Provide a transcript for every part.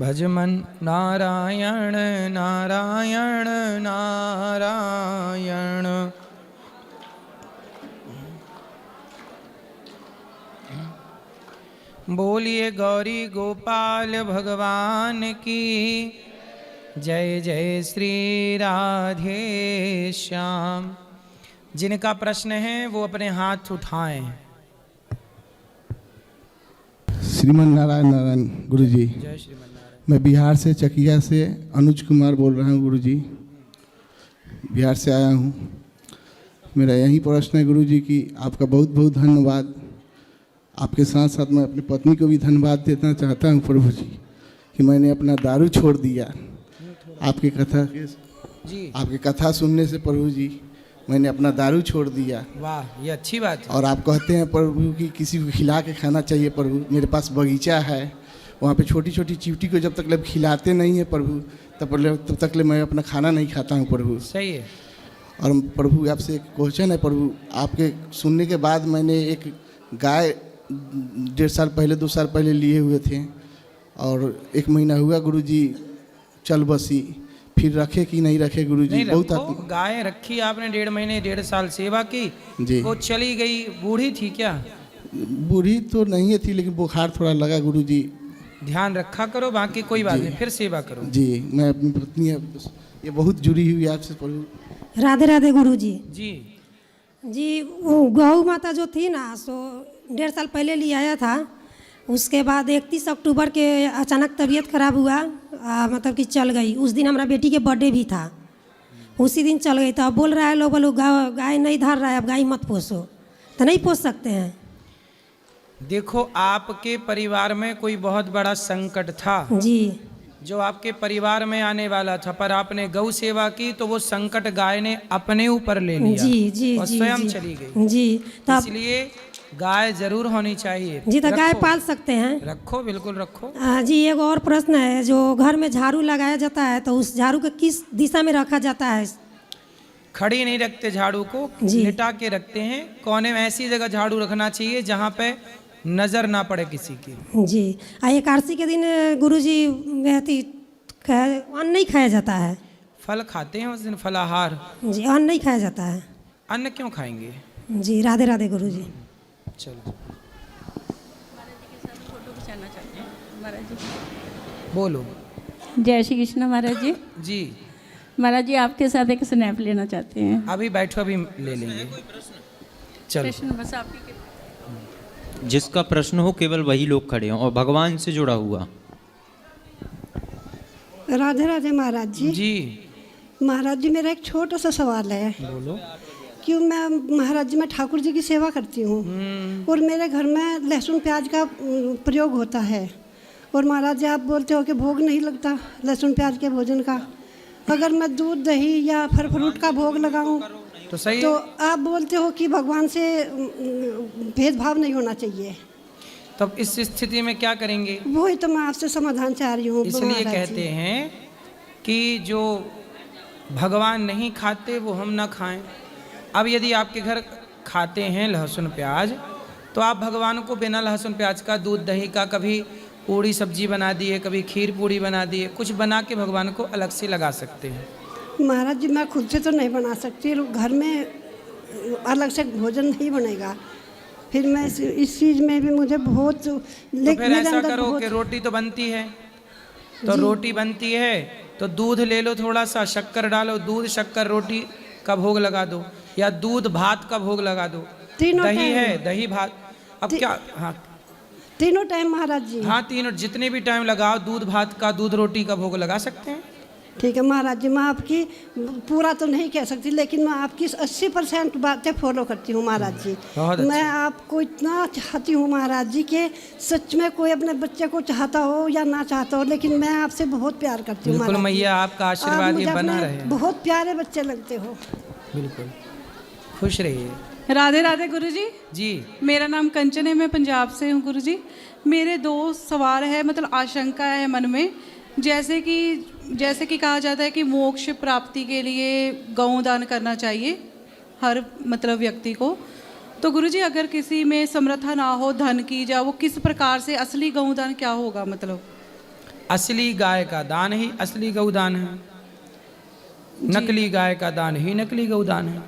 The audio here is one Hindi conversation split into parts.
भज मन नारायण नारायण नारायण। बोलिए गौरी गोपाल भगवान की जय। जय श्री राधे श्याम। जिनका प्रश्न है वो अपने हाथ उठाएं। श्रीमन नारायण नारायण गुरुजी। जय श्रीमन नारायण। मैं बिहार से चकिया से अनुज कुमार बोल रहा हूँ गुरुजी। बिहार से आया हूँ। मेरा यही प्रश्न है गुरुजी कि आपका बहुत बहुत धन्यवाद। आपके साथ साथ मैं अपनी पत्नी को भी धन्यवाद देना चाहता हूँ प्रभु जी कि मैंने अपना दारू छोड़ दिया। आपकी कथा सुनने से प्रभु जी मैंने अपना दारू छोड़ दिया। वाह, ये अच्छी बात है। और आप कहते हैं प्रभु कि किसी को खिला के खाना चाहिए प्रभु। मेरे पास बगीचा है, वहाँ पे छोटी छोटी चींटी को जब तक ले खिलाते नहीं है प्रभु तब तक ले मैं अपना खाना नहीं खाता हूँ प्रभु। सही है। और प्रभु आपसे एक क्वेश्चन है प्रभु। आपके सुनने के बाद मैंने एक गाय 1.5 साल पहले 2 साल पहले लिए हुए थे और 1 महीना हुआ गुरुजी चल बसी। फिर रखे कि नहीं रखे गुरुजी? बहुत गाय रखी आपने 1.5 महीने 1.5 साल सेवा की जी। वो चली गई, बूढ़ी थी क्या? बूढ़ी तो नहीं थी लेकिन बुखार थोड़ा लगा गुरुजी। ध्यान रखा करो, बाकी कोई बात नहीं, फिर सेवा करो जी। मैं अपनी पत्नी ये बहुत जुड़ी हुई आपसे प्रभु। राधे राधे गुरुजी। जी जी, वो गौ माता जो थी ना सो 1.5 साल पहले ले आया था। उसके बाद 31 अक्टूबर के अचानक तबीयत खराब हुआ, मतलब कि चल गई। उस दिन हमारा बेटी के बर्थडे भी था, उसी दिन चल गई। तो अब बोल रहा है लोग बोलो गाय नहीं धर रहा है, अब गाय मत पोसो। तो नहीं पोस सकते हैं। देखो, आपके परिवार में कोई बहुत बड़ा संकट था जी, जो आपके परिवार में आने वाला था, पर आपने गौ सेवा की तो वो संकट गाय ने अपने ऊपर ले लिया। जी जी और जी स्वयं जी, चली गई। जी। तो इसलिए गाय जरूर होनी चाहिए। जी, तो गाय पाल सकते हैं। रखो, बिल्कुल रखो। जी, एक और प्रश्न है। जो घर में झाड़ू लगाया जाता है तो उस झाड़ू को किस दिशा में रखा जाता है? खड़ी नहीं रखते झाड़ू को, लिटा के रखते हैं। कोने में ऐसी जगह झाड़ू रखना चाहिए जहाँ पे नजर ना पड़े किसी की। जी। एकादशी के दिन गुरुजी अन्न नहीं खाया जाता है। फल खाते हैं उस दिन, फलाहार। जी, अन्न नहीं खाया जाता है। अन्न क्यों खाएंगे? जी, राधे राधे गुरुजी। चलो बोलो। जय श्री कृष्ण महाराज जी। जी महाराज जी, आपके साथ एक स्नैप लेना चाहते हैं। अभी बैठो, अभी ले लेंगे। चलो। प्रश्न बस आपके जिसका प्रश्न हो केवल वही लोग खड़े हों और भगवान से जुड़ा हुआ। राधे राधे महाराज जी। जी महाराज जी, मेरा एक छोटा सा सवाल है। बोलो। क्यों मैं महाराज जी, मैं ठाकुर जी की सेवा करती हूँ और मेरे घर में लहसुन प्याज का प्रयोग होता है। और महाराज जी, आप बोलते हो कि भोग नहीं लगता लहसुन प्याज के भोजन का। अगर मैं दूध दही या फल फ्रूट का भोग लगाऊं तो सही तो आप बोलते हो कि भगवान से भेदभाव नहीं होना चाहिए। तब इस स्थिति में क्या करेंगे? वही तो मैं आपसे समाधान चाह रही हूँ। इसलिए कहते हैं कि जो भगवान नहीं खाते वो हम ना खाएं। अब यदि आपके घर खाते हैं लहसुन प्याज तो आप भगवान को बिना लहसुन प्याज का, दूध दही का, कभी पूड़ी सब्जी बना दिए, कभी खीर पूड़ी बना दिए, कुछ बना के भगवान को अलग से लगा सकते हैं। महाराज जी, मैं खुद से तो नहीं बना सकती, घर में अलग से भोजन नहीं बनेगा। फिर मैं इस चीज़ में भी मुझे बहुत तो फिर ऐसा करो कि रोटी तो बनती है, तो रोटी बनती है तो दूध ले लो, थोड़ा सा शक्कर डालो, दूध शक्कर रोटी का भोग लगा दो, या दूध भात का भोग लगा दो। दही है, दही भात। अब क्या? हाँ, तीनों टाइम महाराज जी। हाँ, तीनों, जितने भी टाइम लगाओ, दूध भात का, दूध रोटी का भोग लगा सकते हैं। ठीक है महाराज जी, मैं आपकी पूरा तो नहीं कह सकती लेकिन मैं आपकी 80% बातें फॉलो करती हूँ महाराज जी। मैं आपको इतना चाहती हूँ महाराज जी कि सच में कोई अपने बच्चे को चाहता हो या ना चाहता हो, लेकिन मैं आपसे बहुत प्यार करती हूँ। बिल्कुल मैया, आपका आशीर्वाद ये बना रहे। बहुत प्यारे बच्चे लगते हो। बिल्कुल, खुश रहिए। राधे राधे गुरुजी। जी, मेरा नाम कंचन है, मैं पंजाब से हूँ गुरुजी। मेरे 2 सवाल है, मतलब आशंका है मन में। जैसे कि कहा जाता है कि मोक्ष प्राप्ति के लिए गौ दान करना चाहिए हर मतलब व्यक्ति को। तो गुरुजी, अगर किसी में समर्था ना हो धन की, या वो किस प्रकार से असली गौ दान क्या होगा? मतलब असली गाय का दान ही असली गौदान है, नकली गाय का दान ही नकली गौदान है।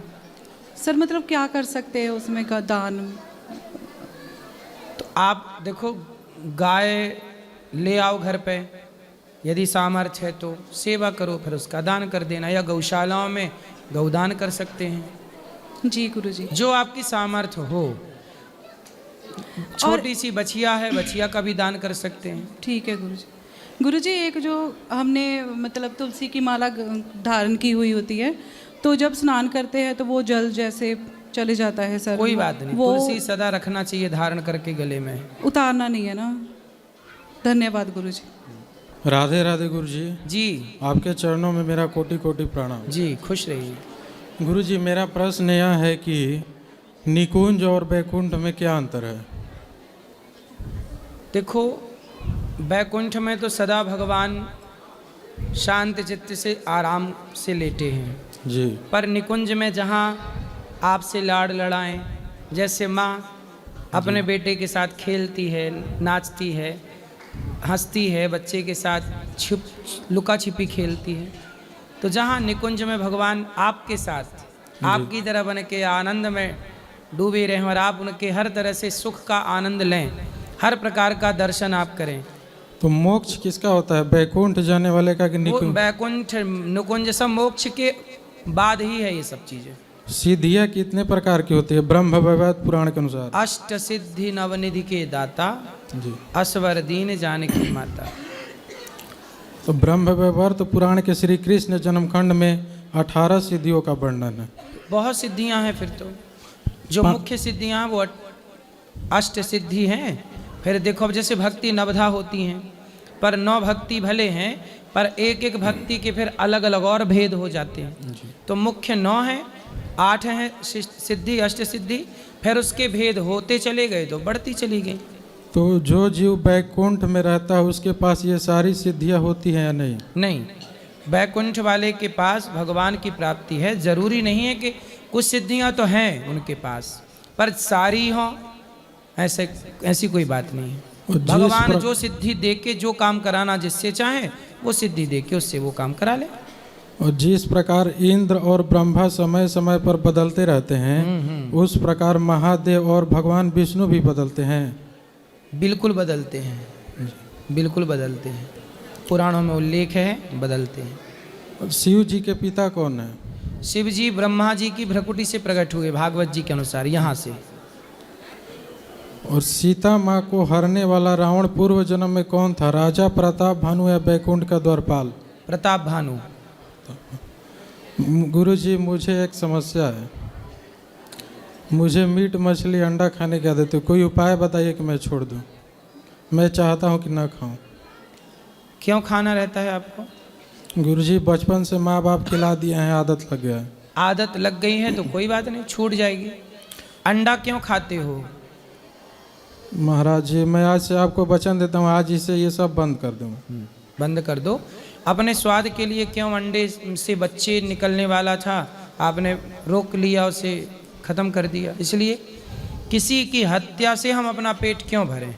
सर मतलब क्या कर सकते हैं उसमें का दान? तो आप देखो, गाय ले आओ घर पे, यदि सामर्थ्य है तो सेवा करो, फिर उसका दान कर देना, या गौशालाओं में गौदान कर सकते हैं। जी गुरुजी। जो आपकी सामर्थ्य हो, छोटी सी बछिया है, बछिया का भी दान कर सकते हैं। ठीक है गुरुजी। गुरुजी एक जो हमने मतलब तुलसी की माला धारण की हुई होती है, तो जब स्नान करते हैं तो वो जल जैसे चले जाता है सर। कोई बात नहीं, वो तुलसी सदा रखना चाहिए धारण करके गले में। उतारना नहीं है ना। धन्यवाद गुरुजी। राधे राधे गुरुजी। जी आपके चरणों में मेरा कोटि कोटि प्रणाम। जी, खुश रहिए। गुरुजी मेरा प्रश्न यह है कि निकुंज और बैकुंठ में क्या अंतर है? देखो, बैकुंठ में तो सदा भगवान शांत चित्त से आराम से लेटे हैं, जी। पर निकुंज में जहाँ आपसे लाड़ लड़ाएं, जैसे माँ अपने बेटे के साथ खेलती है, नाचती है, हंसती है, बच्चे के साथ लुका छिपी खेलती है, तो जहाँ निकुंज में भगवान आपके साथ आपकी तरह बन के आनंद में डूबे रहें और आप उनके हर तरह से सुख का आनंद लें, हर प्रकार का दर्शन आप करें। तो मोक्ष किसका होता है, बैकुंठ जाने वाले का कि वो निकुंज? बैकुंठ निकुंज सब मोक्ष के बाद ही है ये सब चीजें। सिद्धियाँ कितने प्रकार की होती है ब्रह्म वैवर्त पुराण के अनुसार? अष्ट सिद्धि नवनिधि के दाता, जी। असवर दीन जानकी माता। तो ब्रह्म वैवर्त पुराण के श्री कृष्ण जन्मखंड में 18 सिद्धियों का वर्णन है। बहुत सिद्धियां हैं, फिर तो जो मुख्य सिद्धियां हैं वो अष्ट सिद्धि हैं। फिर देखो, अब जैसे भक्ति नवधा होती हैं, पर 9 भक्ति भले हैं, पर एक एक भक्ति के फिर अलग अलग और भेद हो जाते हैं। तो मुख्य 9 हैं, 8 हैं सिद्धि, अष्ट सिद्धि, फिर उसके भेद होते चले गए तो बढ़ती चली गई। तो जो जीव बैकुंठ में रहता है उसके पास ये सारी सिद्धियाँ होती हैं या नहीं? नहीं, बैकुंठ वाले के पास भगवान की प्राप्ति है। जरूरी नहीं है कि कुछ सिद्धियां तो हैं उनके पास, पर सारी हों ऐसी कोई बात नहीं है। भगवान जो सिद्धि दे के जो काम कराना जिससे चाहे, वो सिद्धि दे के उससे वो काम करा ले। और जिस प्रकार इंद्र और ब्रह्मा समय समय पर बदलते रहते हैं, उस प्रकार महादेव और भगवान विष्णु भी बदलते हैं। बिल्कुल बदलते हैं, बिल्कुल बदलते हैं, पुराणों में उल्लेख है, बदलते हैं। और शिव जी के पिता कौन है? शिव जी ब्रह्मा जी की भ्रकुटी से प्रकट हुए, भागवत जी के अनुसार, यहाँ से। और सीता माँ को हरने वाला रावण पूर्व जन्म में कौन था, राजा प्रताप भानु या बैकुंठ का द्वारपाल? प्रताप भानु। गुरुजी मुझे एक समस्या है, मुझे मीट मछली अंडा खाने की आदत है, कोई उपाय बताइए कि मैं छोड़ दूं। मैं चाहता हूं कि ना खाऊं। क्यों खाना रहता है आपको? गुरुजी बचपन से माँ बाप खिला दिए हैं, आदत लग गया है। आदत लग गई है तो कोई बात नहीं, छूट जाएगी। अंडा क्यों खाते हो? महाराज जी मैं आज से आपको वचन देता हूँ, आज इसे ये सब बंद कर दूँगा। बंद कर दो। अपने स्वाद के लिए क्यों अंडे से बच्चे निकलने वाला था, आपने रोक लिया, उसे ख़त्म कर दिया। इसलिए किसी की हत्या से हम अपना पेट क्यों भरें?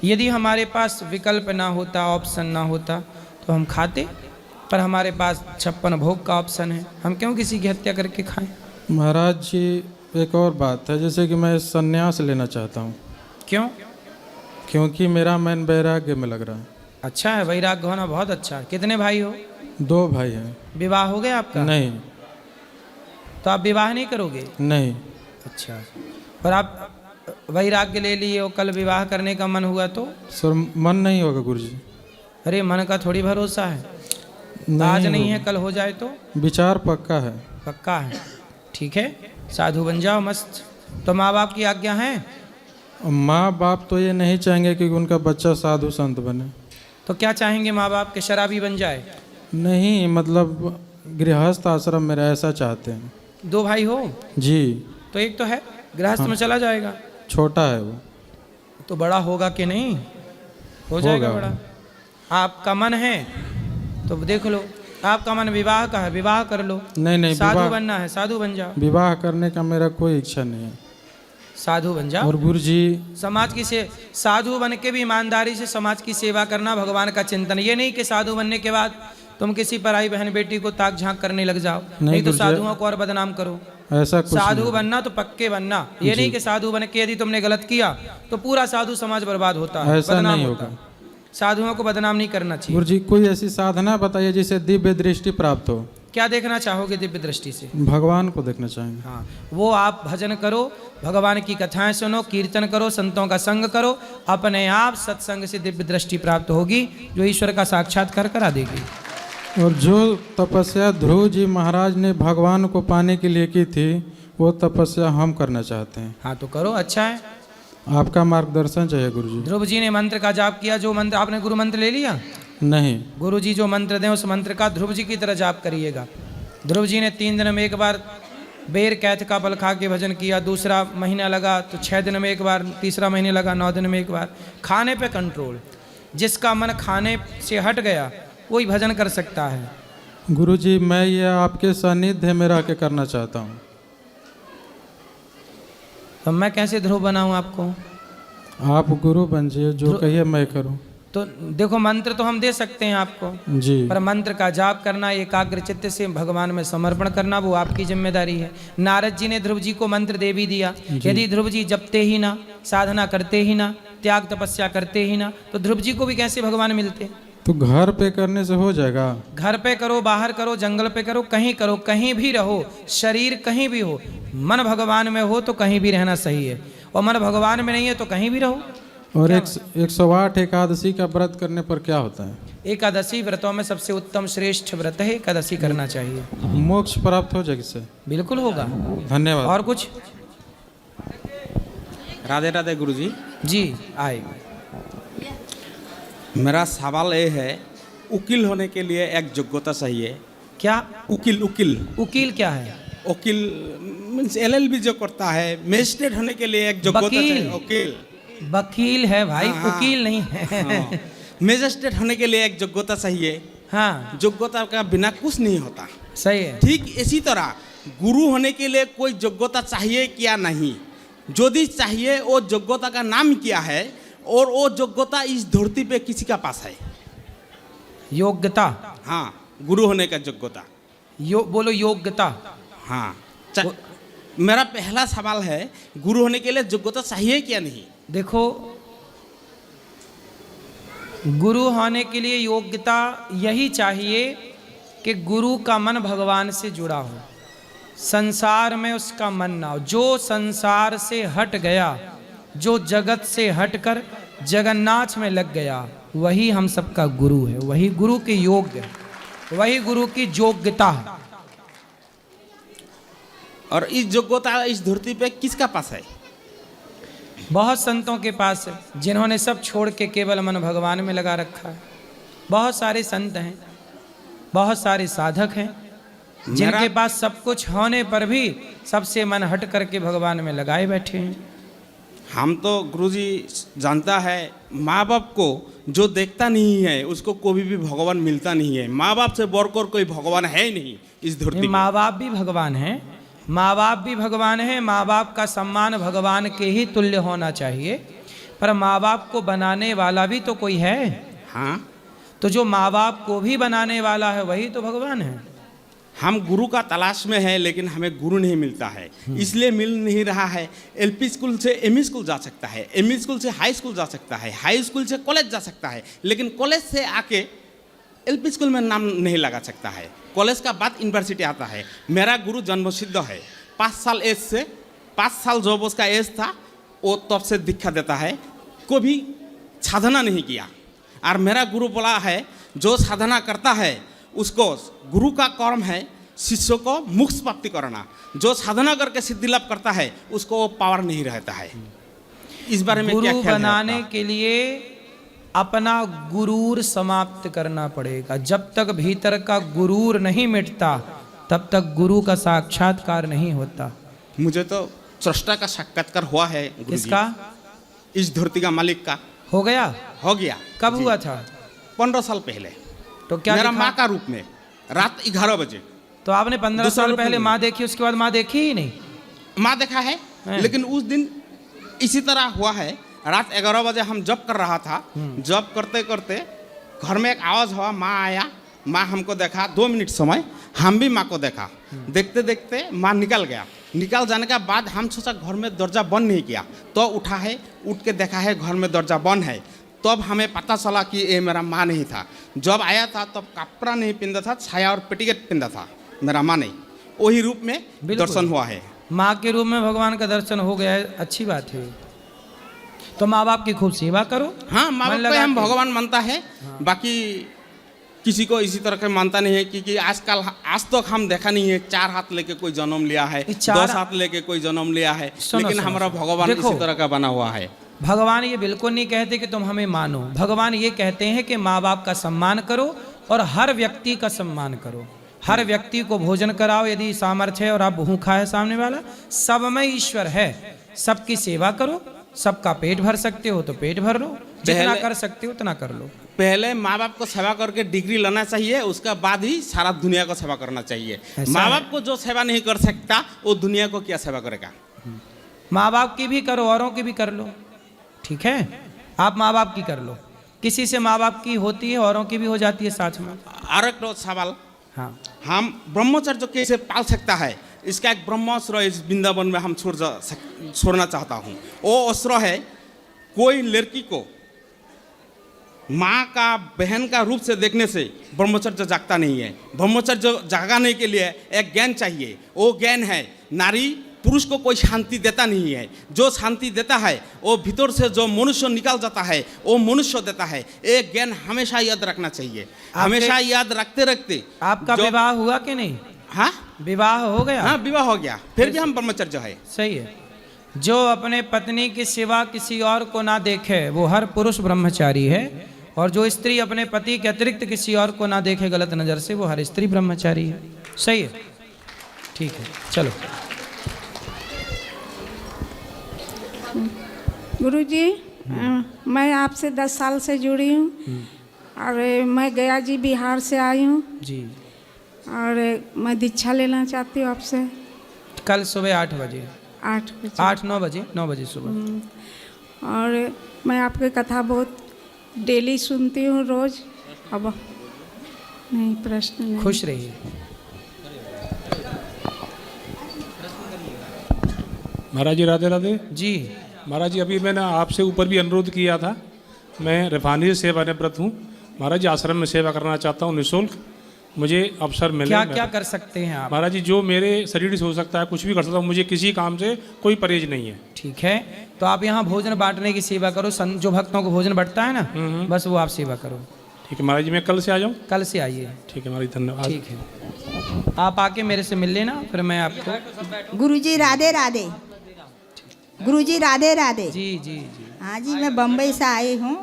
यदि हमारे पास विकल्प ना होता, ऑप्शन ना होता, तो हम खाते, पर हमारे पास 56 भोग का ऑप्शन है, हम क्यों किसी की हत्या करके खाएं? महाराज जी एक और बात है, जैसे कि मैं संन्यास लेना चाहता हूँ। क्यों? क्योंकि मेरा मन वैराग्य में लग रहा है। अच्छा है, वैराग्य होना बहुत अच्छा है। कितने भाई हो? 2 भाई हैं। विवाह हो गया आपका? नहीं। तो आप विवाह नहीं करोगे? नहीं। अच्छा, पर आप वैराग्य ले लिए और कल विवाह करने का मन हुआ तो? सर मन नहीं होगा गुरुजी। अरे मन का थोड़ी भरोसा है, आज नहीं है कल हो जाए तो? विचार पक्का है। पक्का है, ठीक है, साधु बन जाओ मस्त। तो माँ बाप की आज्ञा है? माँ बाप तो ये नहीं चाहेंगे कि उनका बच्चा साधु संत बने। तो क्या चाहेंगे माँ बाप के? शराबी बन जाए? नहीं, मतलब गृहस्थ आश्रम में ऐसा चाहते हैं। 2 भाई हो? जी। तो एक तो है गृहस्थ में चला जाएगा। छोटा है वो। तो बड़ा होगा कि नहीं? हो जाएगा बड़ा। आपका मन है तो देख लो, आपका मन विवाह का है, विवाह कर लो। नहीं, साधु बनना है, साधु बन जाओ। विवाह करने का मेरा कोई इच्छा नहीं है। साधु बन जाओ और गुरुजी समाज की से साधु बन के भी ईमानदारी से समाज की सेवा करना, भगवान का चिंतन। ये नहीं कि साधु बनने के बाद तुम किसी पराई बहन बेटी को ताक झांक करने लग जाओ, नहीं तो गुरुजी, साधुओं को और बदनाम करो। ऐसा कुछ साधु नहीं। बनना तो पक्के बनना, ये नहीं कि साधु बन के यदि तुमने गलत किया तो पूरा साधु समाज बर्बाद होता है, ऐसा बदनाम नहीं होता होगा। है। साधुओं को बदनाम नहीं करना चाहिए। गुरुजी कोई ऐसी साधना बताइए जिसे दिव्य दृष्टि प्राप्त हो। क्या देखना चाहोगे दिव्य दृष्टि से? भगवान को देखना चाहेंगे। हाँ, वो आप भजन करो, भगवान की कथाएं सुनो, कीर्तन करो, संतों का संग करो, अपने आप सत्संग से दिव्य दृष्टि प्राप्त होगी जो ईश्वर का साक्षात्कार करा देगी। और जो तपस्या ध्रुव जी महाराज ने भगवान को पाने के लिए की थी, वो तपस्या हम करना चाहते हैं। हाँ तो करो, अच्छा है। आपका मार्गदर्शन चाहिए गुरुजी। ध्रुव जी ने मंत्र का जाप किया, जो मंत्र आपने गुरु मंत्र ले लिया? नहीं। गुरु जी जो मंत्र दें उस मंत्र का ध्रुव जी की तरह जाप करिएगा। ध्रुव जी ने 3 दिन में एक बार बेर कैथ का फल खा के भजन किया, दूसरा महीना लगा तो 6 दिन में एक बार, तीसरा महीने लगा 9 दिन में एक बार। खाने पे कंट्रोल, जिसका मन खाने से हट गया वही भजन कर सकता है। गुरुजी मैं ये आपके सानिध्य में रह के करना चाहता हूँ। तो मैं कैसे ध्रुव बनाऊं आपको? आप गुरु बन जाइए, जो कहिए मैं करूँ। तो देखो मंत्र तो हम दे सकते हैं आपको, जी। पर मंत्र का जाप करना, एकाग्र चित्त से भगवान में समर्पण करना, वो आपकी जिम्मेदारी है। नारद जी ने ध्रुव जी को मंत्र दे भी दिया, यदि ध्रुव जी जपते ही ना, साधना करते ही ना, त्याग तपस्या करते ही ना, तो ध्रुव जी को भी कैसे भगवान मिलते? तो घर पे करने से हो जाएगा? घर पे करो, बाहर करो, जंगल पे करो, कहीं भी रहो, शरीर कहीं भी हो, मन भगवान में हो तो कहीं भी रहना सही है, और मन भगवान में नहीं है तो कहीं भी रहो। और 108 एकादशी का व्रत करने पर क्या होता है? एकादशी व्रतों में सबसे उत्तम श्रेष्ठ व्रत है, एकादशी करना चाहिए। मोक्ष प्राप्त हो जाएगा इससे? बिल्कुल होगा। धन्यवाद। और कुछ? राधे राधे गुरुजी। जी आए। मेरा सवाल ये है, वकील होने के लिए एक योग्यता चाहिए। क्या? वकील वकील वकील क्या है? वकील मीन्स LLB जो करता है, मजिस्ट्रेट होने के लिए एक योग्यता चाहिए। वकील वकील है भाई, हाँ, वकील नहीं है। मजिस्ट्रेट होने के लिए एक योग्यता चाहिए। हाँ योग्यता का बिना कुछ नहीं होता। सही है। ठीक इसी तरह गुरु होने के लिए कोई योग्यता चाहिए क्या? नहीं। यदि चाहिए, वो योग्यता का नाम क्या है और वो योग्यता इस धरती पे किसी का पास है? योग्यता? हाँ, गुरु होने का योग्यता। बोलो योग्यता। हाँ, मेरा पहला सवाल है, गुरु होने के लिए योग्यता चाहिए क्या? नहीं। देखो, गुरु होने के लिए योग्यता यही चाहिए कि गुरु का मन भगवान से जुड़ा हो, संसार में उसका मन ना हो। जो संसार से हट गया, जो जगत से हटकर जगन्नाथ में लग गया, वही हम सबका गुरु है, वही गुरु के योग्य है, वही गुरु की योग्यता है। और इस योग्यता इस धरती पे किसका पास है? बहुत संतों के पास है, जिन्होंने सब छोड़ के केवल मन भगवान में लगा रखा है। बहुत सारे संत हैं, बहुत सारे साधक हैं, जिनके पास सब कुछ होने पर भी सबसे मन हट करके भगवान में लगाए बैठे हैं। हम तो गुरुजी जानता है, माँ बाप को जो देखता नहीं है उसको कभी भी भगवान मिलता नहीं है। माँ बाप से बढ़कर कोई भगवान है ही नहीं इस धरती पे। माँ बाप भी भगवान हैं, माँ बाप भी भगवान हैं। माँ बाप का सम्मान भगवान के ही तुल्य होना चाहिए, पर माँ बाप को बनाने वाला भी तो कोई है। हाँ, तो जो माँ बाप को भी बनाने वाला है वही तो भगवान है। हम गुरु का तलाश में है, लेकिन हमें गुरु नहीं मिलता है, इसलिए मिल नहीं रहा है। LP स्कूल से ME स्कूल जा सकता है, ME स्कूल से हाई स्कूल जा सकता है, हाई स्कूल से कॉलेज जा सकता है, लेकिन कॉलेज से आके LP स्कूल में नाम नहीं लगा सकता है। कॉलेज का बाद यूनिवर्सिटी आता है। मेरा गुरु जन्मसिद्ध है। 5 साल एज से 5 साल जब उसका एज था, वो तब से दीक्षा देता है, कभी साधना नहीं किया। और मेरा गुरु बोला है, जो साधना करता है उसको, गुरु का कर्म है शिष्य को मोक्ष प्राप्ति करना। जो साधना करके सिद्धि लाभ करता है उसको वो पावर नहीं रहता है। इस बारे में क्या गुरु ख्याल है बनाने आपका? के लिए अपना गुरूर समाप्त करना पड़ेगा। जब तक भीतर का गुरूर नहीं मिटता तब तक गुरु का साक्षात्कार नहीं होता। मुझे तो सृष्टा का साक्षात्कार हुआ है गुरुजी। किसका? इस धरती का मालिक का हो गया? हो गया। कब जी। हुआ था? 15 साल पहले। तो क्या मेरा दिखा? माँ का रूप में, रात 11 बजे। तो आपने 15 दूसरा साल रूप पहले में। माँ देखी, उसके बाद माँ देखी ही नहीं? माँ देखा है, हैं। लेकिन उस दिन इसी तरह हुआ है, रात 11 बजे हम जॉब कर रहा था, जॉब करते करते घर में एक आवाज़ हुआ, माँ आया, माँ हमको देखा, 2 मिनट समय हम भी माँ को देखा, देखते देखते माँ निकल गया। निकल जाने के बाद हम सोचा घर में दरवाजा बंद नहीं किया, तो उठा है, उठ के देखा है घर में दरवाजा बंद है। तब हमें पता चला कि ये मेरा माँ नहीं था। जब आया था तब कपड़ा नहीं पिंधा था, छाया और पेटीकोट पिंधा था, मेरा माँ नहीं। वही रूप में दर्शन हुआ है। माँ के रूप में भगवान का दर्शन हो गया है, अच्छी बात है। तो माँ बाप की खूब सेवा करो। हाँ, माँ बाप को हम भगवान मानता है, बाकी किसी को इसी तरह का मानता नहीं है, क्योंकि आजकल आज तक हम देखा नहीं है 4 हाथ लेके कोई जन्म लिया है, 10 हाथ लेके कोई जन्म लिया है, लेकिन हमारा भगवान इसी तरह का बना हुआ है। भगवान ये बिल्कुल नहीं कहते कि तुम हमें मानो, भगवान ये कहते हैं कि माँ बाप का सम्मान करो और हर व्यक्ति का सम्मान करो, हर व्यक्ति को भोजन कराओ यदि सामर्थ्य है और आप भूखा है सामने वाला, सब में ईश्वर है, सबकी सेवा करो, सबका पेट भर सकते हो तो पेट भर लो, जितना कर सकते हो उतना कर लो। पहले माँ बाप को सेवा करके डिग्री लेना चाहिए, उसके बाद ही सारा दुनिया को सेवा करना चाहिए। माँ बाप को जो सेवा नहीं कर सकता वो दुनिया को क्या सेवा करेगा। माँ बाप की भी करो, औरों की भी कर लो, ठीक है। आप माँ बाप की कर लो, किसी से माँ बाप की होती है औरों की भी हो जाती है साथ में। और एक सवाल, हाँ, हम ब्रह्मचर्य कैसे पाल सकता है, इसका एक ब्रह्मास्त्र इस वृंदावन में हम छोड़ना चाहता हूँ। वो अस्त्र है, कोई लड़की को माँ का बहन का रूप से देखने से ब्रह्मचर्य जागता नहीं है। ब्रह्मचर्य जागाने के लिए एक ज्ञान चाहिए, वो ज्ञान है नारी पुरुष को कोई शांति देता नहीं है, जो शांति देता है वो भीतर से जो मनुष्य निकल जाता है वो मनुष्य देता है। एक ज्ञान हमेशा याद रखना चाहिए, हमेशा याद रखते रखते। आपका विवाह हुआ कि नहीं? हाँ, विवाह हो गया। हाँ, विवाह हो गया, फिर भी हम ब्रह्मचर्य है। सही है। जो अपने पत्नी की सिवा किसी और को ना देखे वो हर पुरुष ब्रह्मचारी है, और जो स्त्री अपने पति के अतिरिक्त किसी और को ना देखे गलत नज़र से वो हर स्त्री ब्रह्मचारी है। सही है, ठीक है, चलो। गुरुजी, मैं आपसे 10 साल से जुड़ी हूँ और मैं गया जी बिहार से आई हूँ जी, और मैं दीक्षा लेना चाहती हूँ आपसे। कल सुबह 8 बजे, 9 बजे 9 बजे सुबह। और मैं आपकी कथा बहुत डेली सुनती हूँ रोज। अब नहीं, प्रश्न नहीं। खुश रहिए। महाराज जी राधे राधे जी। महाराज जी, अभी मैंने आपसे ऊपर भी अनुरोध किया था, मैं रिफानी से सेवानिवृत्त हूँ महाराज जी, आश्रम में सेवा करना चाहता हूँ निःशुल्क, मुझे अवसर मिले। क्या क्या कर सकते हैं आप? महाराज जी, जो मेरे शरीर से हो सकता है कुछ भी कर सकता हूँ, मुझे किसी काम से कोई परहेज नहीं है। ठीक है, तो आप यहाँ भोजन बांटने की सेवा करो, जो भक्तों को भोजन बंटता है ना, बस वो आप सेवा करो। ठीक है महाराज जी, मैं कल से आ जाऊँ? कल से आइए। ठीक है महाराज, धन्यवाद। ठीक है, आप आके मेरे से मिल लेना, फिर मैं आपको। गुरुजी राधे राधे। गुरुजी राधे राधे। जी जी जी। हाँ जी, मैं बम्बई से आई हूँ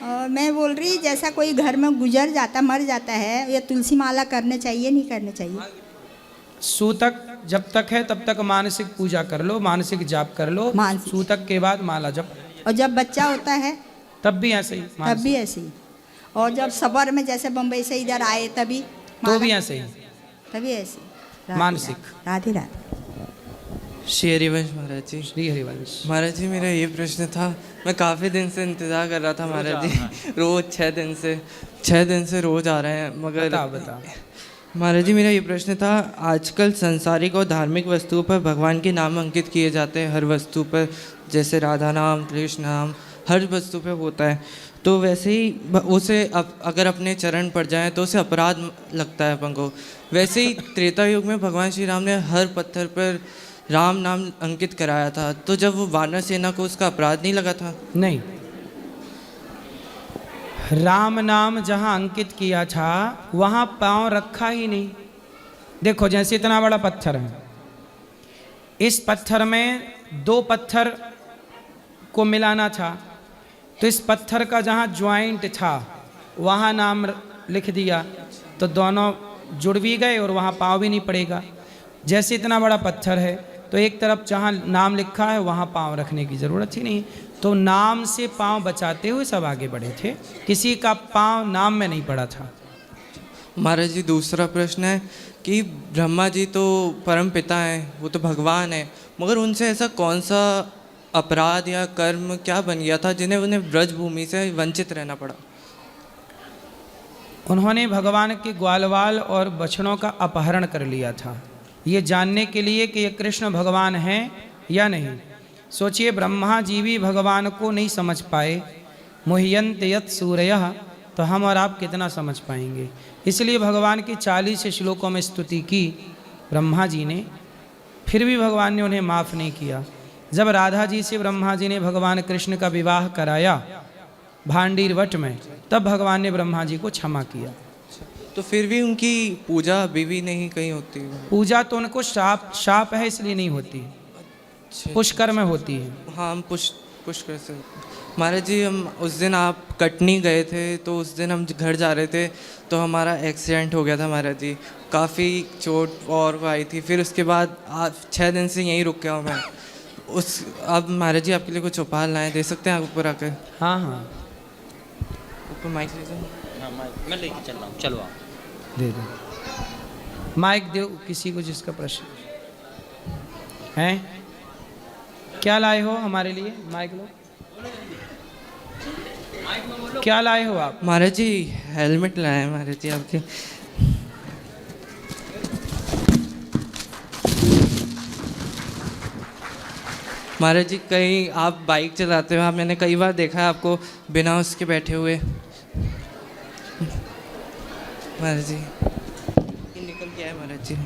और मैं बोल रही, जैसा कोई घर में गुजर जाता, मर जाता है, ये तुलसी माला करने चाहिए नहीं करने चाहिए? सूतक जब तक है तब तक मानसिक पूजा कर लो, मानसिक जाप कर लो, सूतक के बाद माला जप। और जब बच्चा होता है तब भी ऐसे ही? तब भी ऐसे ही। और जब सफर में जैसे बम्बई से इधर आए तभी तो भी ऐसे ही? तभी ऐसे मानसिक। राधे राधे। श्री हरिवंश महाराज जी। श्री हरिवंश महाराज जी, मेरा ये प्रश्न था, मैं काफ़ी दिन से इंतज़ार कर रहा था महाराज जी, रोज़ 6 दिन से रोज़ आ रहे हैं, मगर बता। महाराज जी, मेरा ये प्रश्न था, आजकल सांसारिक और धार्मिक वस्तुओं पर भगवान के नाम अंकित किए जाते हैं, हर वस्तु पर, जैसे राधा नाम, कृष्ण नाम, हर वस्तु पे होता है, तो वैसे ही उसे अगर अपने चरण पड़ जाएं तो उसे अपराध लगता है अपन को। वैसे ही त्रेता युग में भगवान श्री राम ने हर पत्थर पर राम नाम अंकित कराया था, तो जब वो वानर सेना को उसका अपराध नहीं लगा था? नहीं, राम नाम जहाँ अंकित किया था वहाँ पाँव रखा ही नहीं। देखो, जैसे इतना बड़ा पत्थर है, इस पत्थर में 2 पत्थर को मिलाना था, तो इस पत्थर का जहाँ ज्वाइंट था वहाँ नाम लिख दिया, तो दोनों जुड़ भी गए और वहाँ पाँव भी नहीं पड़ेगा। जैसे इतना बड़ा पत्थर है तो एक तरफ जहाँ नाम लिखा है वहाँ पाँव रखने की ज़रूरत ही नहीं, तो नाम से पाँव बचाते हुए सब आगे बढ़े थे, किसी का पाँव नाम में नहीं पड़ा था। महाराज जी, दूसरा प्रश्न है कि ब्रह्मा जी तो परम पिता हैं, वो तो भगवान है, मगर उनसे ऐसा कौन सा अपराध या कर्म क्या बन गया था जिन्हें उन्हें ब्रज भूमि से वंचित रहना पड़ा? उन्होंने भगवान के ग्वालवाल और बछड़ों का अपहरण कर लिया था, ये जानने के लिए कि ये कृष्ण भगवान हैं या नहीं। सोचिए, ब्रह्मा जी भी भगवान को नहीं समझ पाए, मुह्यन्त यत् सूरयः, तो हम और आप कितना समझ पाएंगे। इसलिए भगवान की 40 श्लोकों में स्तुति की ब्रह्मा जी ने, फिर भी भगवान ने उन्हें माफ़ नहीं किया। जब राधा जी से ब्रह्मा जी ने भगवान कृष्ण का विवाह कराया भांडीर वट में, तब भगवान ने ब्रह्मा जी को क्षमा किया। तो फिर भी उनकी पूजा अभी भी नहीं कहीं होती? पूजा तो उनको शाप है, इसलिए नहीं होती, पुष्कर में होती है। हाँ, हम पुष्कर से। महाराज जी, हम उस दिन आप कटनी गए थे, तो उस दिन हम घर जा रहे थे तो हमारा एक्सीडेंट हो गया था महाराज जी। काफ़ी चोट और आई थी, फिर उसके बाद 6 दिन से यहीं रुक गया हूँ मैं। अब महाराज जी आपके लिए कुछ उपाय लाए, दे सकते हैं आप ऊपर आकर? हाँ हाँ, ऊपर माइक ले जाओ। हाँ, मैं लेके चल रहा हूँ, चलो आप दे दो माइक, दो किसी को जिसका प्रश्न है। क्या लाए हो हमारे लिए? माइक लो। क्या लाए हो आप? महाराज जी हेलमेट लाए हैं महाराज जी आपके। महाराज जी, कहीं आप बाइक चलाते हो, मैंने कई बार देखा है आपको बिना उसके बैठे हुए। महाराज जी ये निकल गया है महाराज जी, ये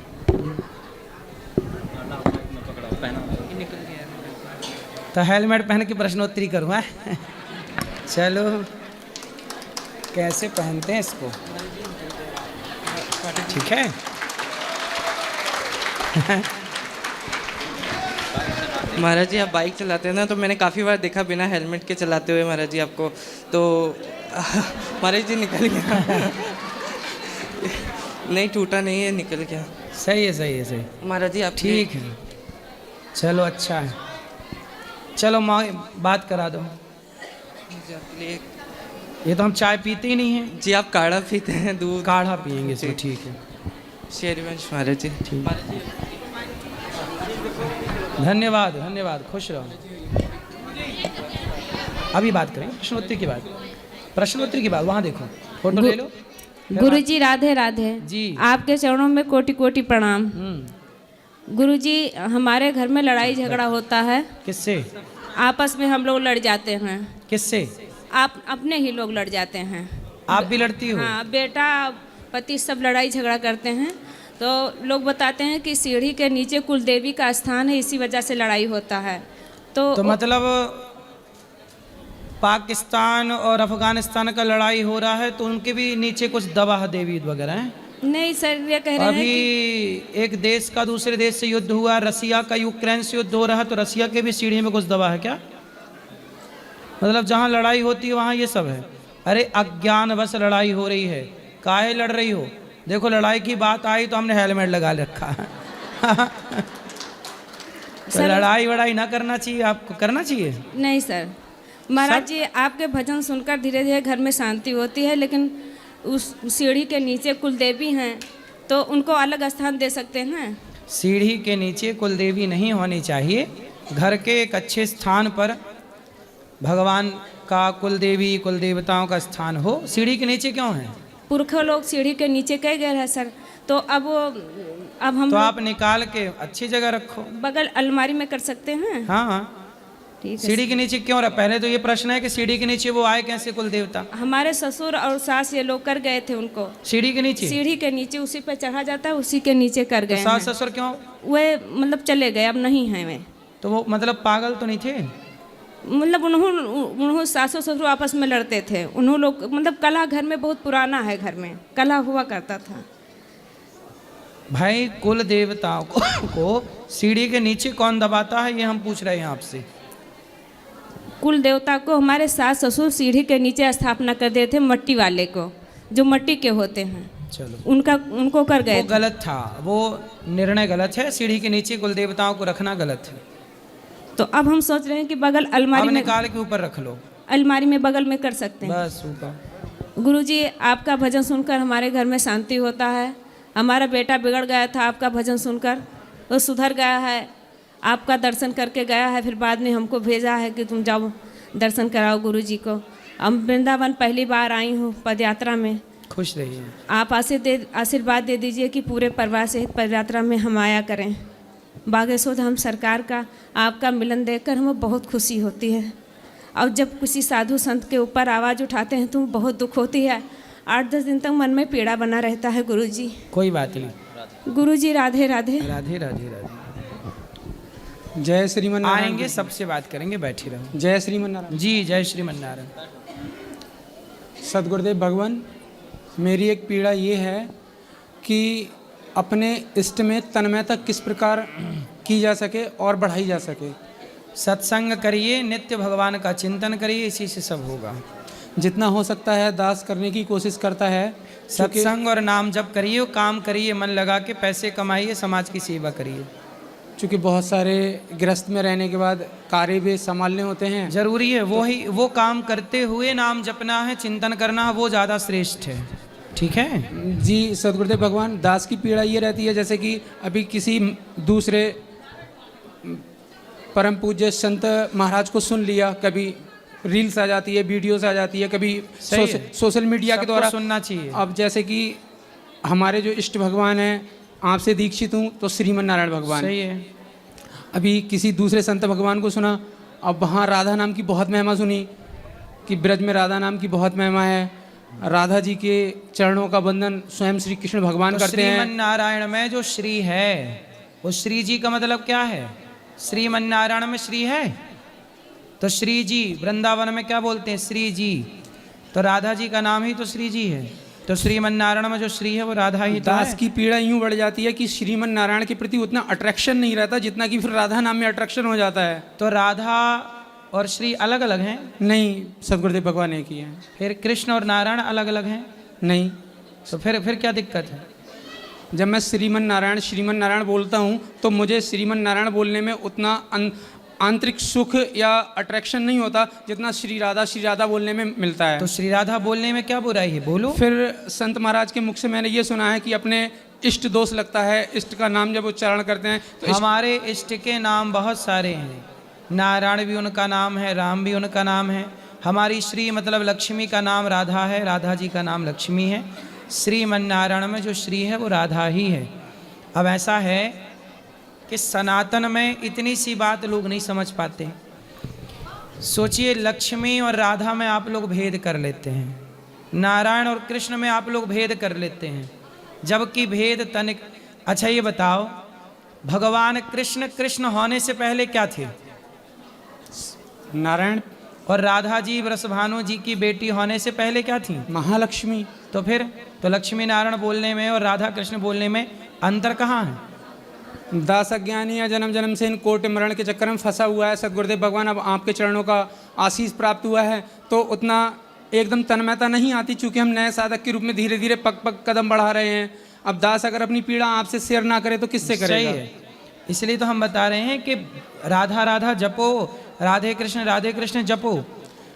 निकल गया है। तो हेलमेट पहन के प्रश्नोत्तरी करूँ है? चलो, कैसे पहनते हैं इसको, ठीक है? महाराज जी आप बाइक चलाते हैं ना, तो मैंने काफ़ी बार देखा बिना हेलमेट के चलाते हुए महाराज जी आपको, तो महाराज जी निकल गया। नहीं टूटा नहीं है, निकल गया। सही है, सही है, सही। महाराज जी आप ठीक है, चलो अच्छा है। चलो माँ बात करा दो। ये तो हम चाय पीते ही नहीं हैं जी, आप काढ़ा पीते हैं, दूध काढ़ा पियेंगे इसमें, ठीक है। शेरवंश महाराज जी, ठीक। धन्यवाद, धन्यवाद, खुश रहो। अभी बात करें प्रश्नोत्तरी की बात, प्रश्नोत्तरी की बात। वहाँ देखो, फोटो ले लो। गुरुजी राधे राधे जी, आपके चरणों में कोटि कोटि प्रणाम। गुरुजी, हमारे घर में लड़ाई झगड़ा होता है। किससे? आपस में हम लोग लड़ जाते हैं। किससे? आप अपने ही लोग लड़ जाते हैं। आप भी लड़ती हो? हाँ, बेटा पति सब लड़ाई झगड़ा करते हैं। तो लोग बताते हैं कि सीढ़ी के नीचे कुल देवी का स्थान है, इसी वजह से लड़ाई होता है। तो मतलब पाकिस्तान और अफगानिस्तान का लड़ाई हो रहा है, तो उनके भी नीचे कुछ दवा देवी वगैरह हैं? नहीं सर, ये कह रहे हैं अभी कि एक देश का दूसरे देश से युद्ध हुआ, रसिया का यूक्रेन से युद्ध हो रहा है, तो रसिया के भी सीढ़ी में कुछ दवा है क्या? मतलब जहाँ लड़ाई होती है वहाँ ये सब है। अरे अज्ञान बस लड़ाई हो रही है, काहे लड़ रही हो? देखो लड़ाई की बात आई तो हमने हेलमेट लगा रखा है। तो लड़ाई वड़ाई ना करना चाहिए, आपको करना चाहिए? नहीं सर, महाराज जी आपके भजन सुनकर धीरे धीरे घर में शांति होती है, लेकिन उस सीढ़ी के नीचे कुल देवी हैं तो उनको अलग स्थान दे सकते हैं। सीढ़ी के नीचे कुल देवी नहीं होनी चाहिए, घर के एक अच्छे स्थान पर भगवान का कुल देवी कुल देवताओं का स्थान हो। सीढ़ी के नीचे क्यों है? पुरखा लोग सीढ़ी के नीचे कह गए हैं सर, तो अब हम तो आप निकाल के अच्छी जगह रखो, बगल अलमारी में कर सकते हैं। हाँ ठीक है। सीढ़ी के नीचे क्यों रहा? पहले तो ये प्रश्न है कि सीढ़ी के नीचे वो आए कैसे कुल देवता? हमारे ससुर और सास ये लोग कर गए थे उनको सीढ़ी के नीचे। सीढ़ी के नीचे उसी पे चढ़ा जाता है, उसी के नीचे कर गए। तो सास ससुर क्यों? वे मतलब चले गए, अब नहीं है वे। तो वो मतलब पागल तो नहीं थे? मतलब उन्होंने सासू ससुर आपस में लड़ते थे। उन्होंने लोग मतलब कला घर में बहुत पुराना है, घर में कला हुआ करता था। भाई कुल देवताओं को सीढ़ी के नीचे कौन दबाता है, ये हम पूछ रहे हैं आपसे। कुल देवता को हमारे सास ससुर सीढ़ी के नीचे स्थापना कर दिए थे, मट्टी वाले को, जो मट्टी के होते हैं। चलो, उनको कर गए। वो गलत था, वो निर्णय गलत है। सीढ़ी के नीचे कुल देवताओं को रखना गलत है। तो अब हम सोच रहे हैं कि बगल अलमारी में निकाल के ऊपर रख लो, अलमारी में बगल में कर सकते हैं। बस ऊपर। गुरुजी आपका भजन सुनकर हमारे घर में शांति होता है। हमारा बेटा बिगड़ गया था, आपका भजन सुनकर वो सुधर गया है। आपका दर्शन करके गया है, फिर बाद में हमको भेजा है कि तुम जाओ दर्शन कराओ गुरु जी को। हम वृंदावन पहली बार आई हूँ पद यात्रा में। खुश रहिए। आप आशीर्वाद दे दीजिए कि पूरे परिवार सहित पद यात्रा में हम आया करें। बागेश्वर धाम सरकार का आपका मिलन देखकर हमें बहुत खुशी होती है। और जब किसी साधु संत के ऊपर आवाज़ उठाते हैं तो बहुत दुख होती है। 8-10 दिन तक मन में पीड़ा बना रहता है गुरु जी। कोई बात नहीं। गुरु जी राधे राधे। राधे राधे राधे। जय श्रीमन नारायण। आएंगे सबसे बात करेंगे, बैठी रहो। जय श्रीमन नारायण जी। जय श्रीमन नारायण। सदगुरुदेव भगवान, मेरी एक पीड़ा ये है कि अपने इष्ट में तन्मयता किस प्रकार की जा सके और बढ़ाई जा सके। सत्संग करिए, नित्य भगवान का चिंतन करिए, इसी से सब होगा। जितना हो सकता है दास करने की कोशिश करता है। सत्संग और नाम जप करिए, काम करिए, मन लगा के पैसे कमाइए, समाज की सेवा करिए। क्योंकि बहुत सारे गृहस्थ में रहने के बाद कार्य भी संभालने होते हैं। जरूरी है वो काम करते हुए नाम जपना है, चिंतन करना है, वो ज़्यादा श्रेष्ठ है। ठीक है जी सदगुरुदेव भगवान। दास की पीड़ा ये रहती है जैसे कि अभी किसी दूसरे परम पूज्य संत महाराज को सुन लिया, कभी रील्स आ जाती है, वीडियोस आ जाती है, कभी सोशल मीडिया के द्वारा सुनना चाहिए। अब जैसे कि हमारे जो इष्ट भगवान हैं, आपसे दीक्षित हूँ तो श्रीमन नारायण भगवान। सही है। अभी किसी दूसरे संत भगवान को सुना, अब वहाँ राधा नाम की बहुत महिमा सुनी कि ब्रज में राधा नाम की बहुत महिमा है। राधा जी के चरणों का बंधन स्वयं श्री कृष्ण भगवान करते हैं। श्रीमन नारायण में जो श्री है, वो श्री जी का मतलब क्या है? श्रीमन नारायण में श्री है तो श्री जी, वृंदावन में क्या बोलते हैं? श्री जी। तो राधा जी का नाम ही तो श्री जी है, तो श्रीमन नारायण में जो श्री है वो राधा ही तो है। दास की पीड़ा यूं बढ़ जाती है कि श्रीमन नारायण के प्रति उतना अट्रैक्शन नहीं रहता जितना कि फिर राधा नाम में अट्रैक्शन हो जाता है। तो राधा और श्री अलग अलग हैं? नहीं, सदगुरुदेव भगवान एक ही है। फिर कृष्ण और नारायण अलग अलग हैं? नहीं। तो फिर क्या दिक्कत है? जब मैं श्रीमन नारायण बोलता हूँ तो मुझे श्रीमन नारायण बोलने में उतना आंतरिक सुख या अट्रैक्शन नहीं होता जितना श्री राधा बोलने में मिलता है। तो श्री राधा बोलने में क्या बुराई है? बोलो। फिर संत महाराज के मुख से मैंने ये सुना है कि अपने इष्ट दोष लगता है, इष्ट का नाम जब उच्चारण करते हैं तो हमारे इष्ट के नाम बहुत सारे हैं। नारायण भी उनका नाम है, राम भी उनका नाम है। हमारी श्री मतलब लक्ष्मी का नाम राधा है, राधा जी का नाम लक्ष्मी है। श्रीमन नारायण में जो श्री है वो राधा ही है। अब ऐसा है कि सनातन में इतनी सी बात लोग नहीं समझ पाते। सोचिए, लक्ष्मी और राधा में आप लोग भेद कर लेते हैं, नारायण और कृष्ण में आप लोग भेद कर लेते हैं, जबकि भेद तनिक। अच्छा ये बताओ, भगवान कृष्ण होने से पहले क्या थे? नारायण। और राधा जी वृषभानु जी की बेटी होने से पहले क्या थी? महालक्ष्मी। तो फिर तो लक्ष्मी नारायण बोलने में और राधा कृष्ण बोलने में अंतर कहाँ है? दास अज्ञानी या जन्म जन्म से इन कोट मरण के चक्कर में फंसा हुआ है। सदगुरुदेव भगवान, अब आपके चरणों का आशीष प्राप्त हुआ है तो उतना एकदम तन्मयता नहीं आती, चूँकि हम नए साधक के रूप में धीरे धीरे पग कदम बढ़ा रहे हैं। अब दास अगर अपनी पीड़ा आपसे शेयर ना करे तो किससे करेगा? सही है। इसलिए तो हम बता रहे हैं कि राधा राधा जपो, राधे कृष्ण जपो,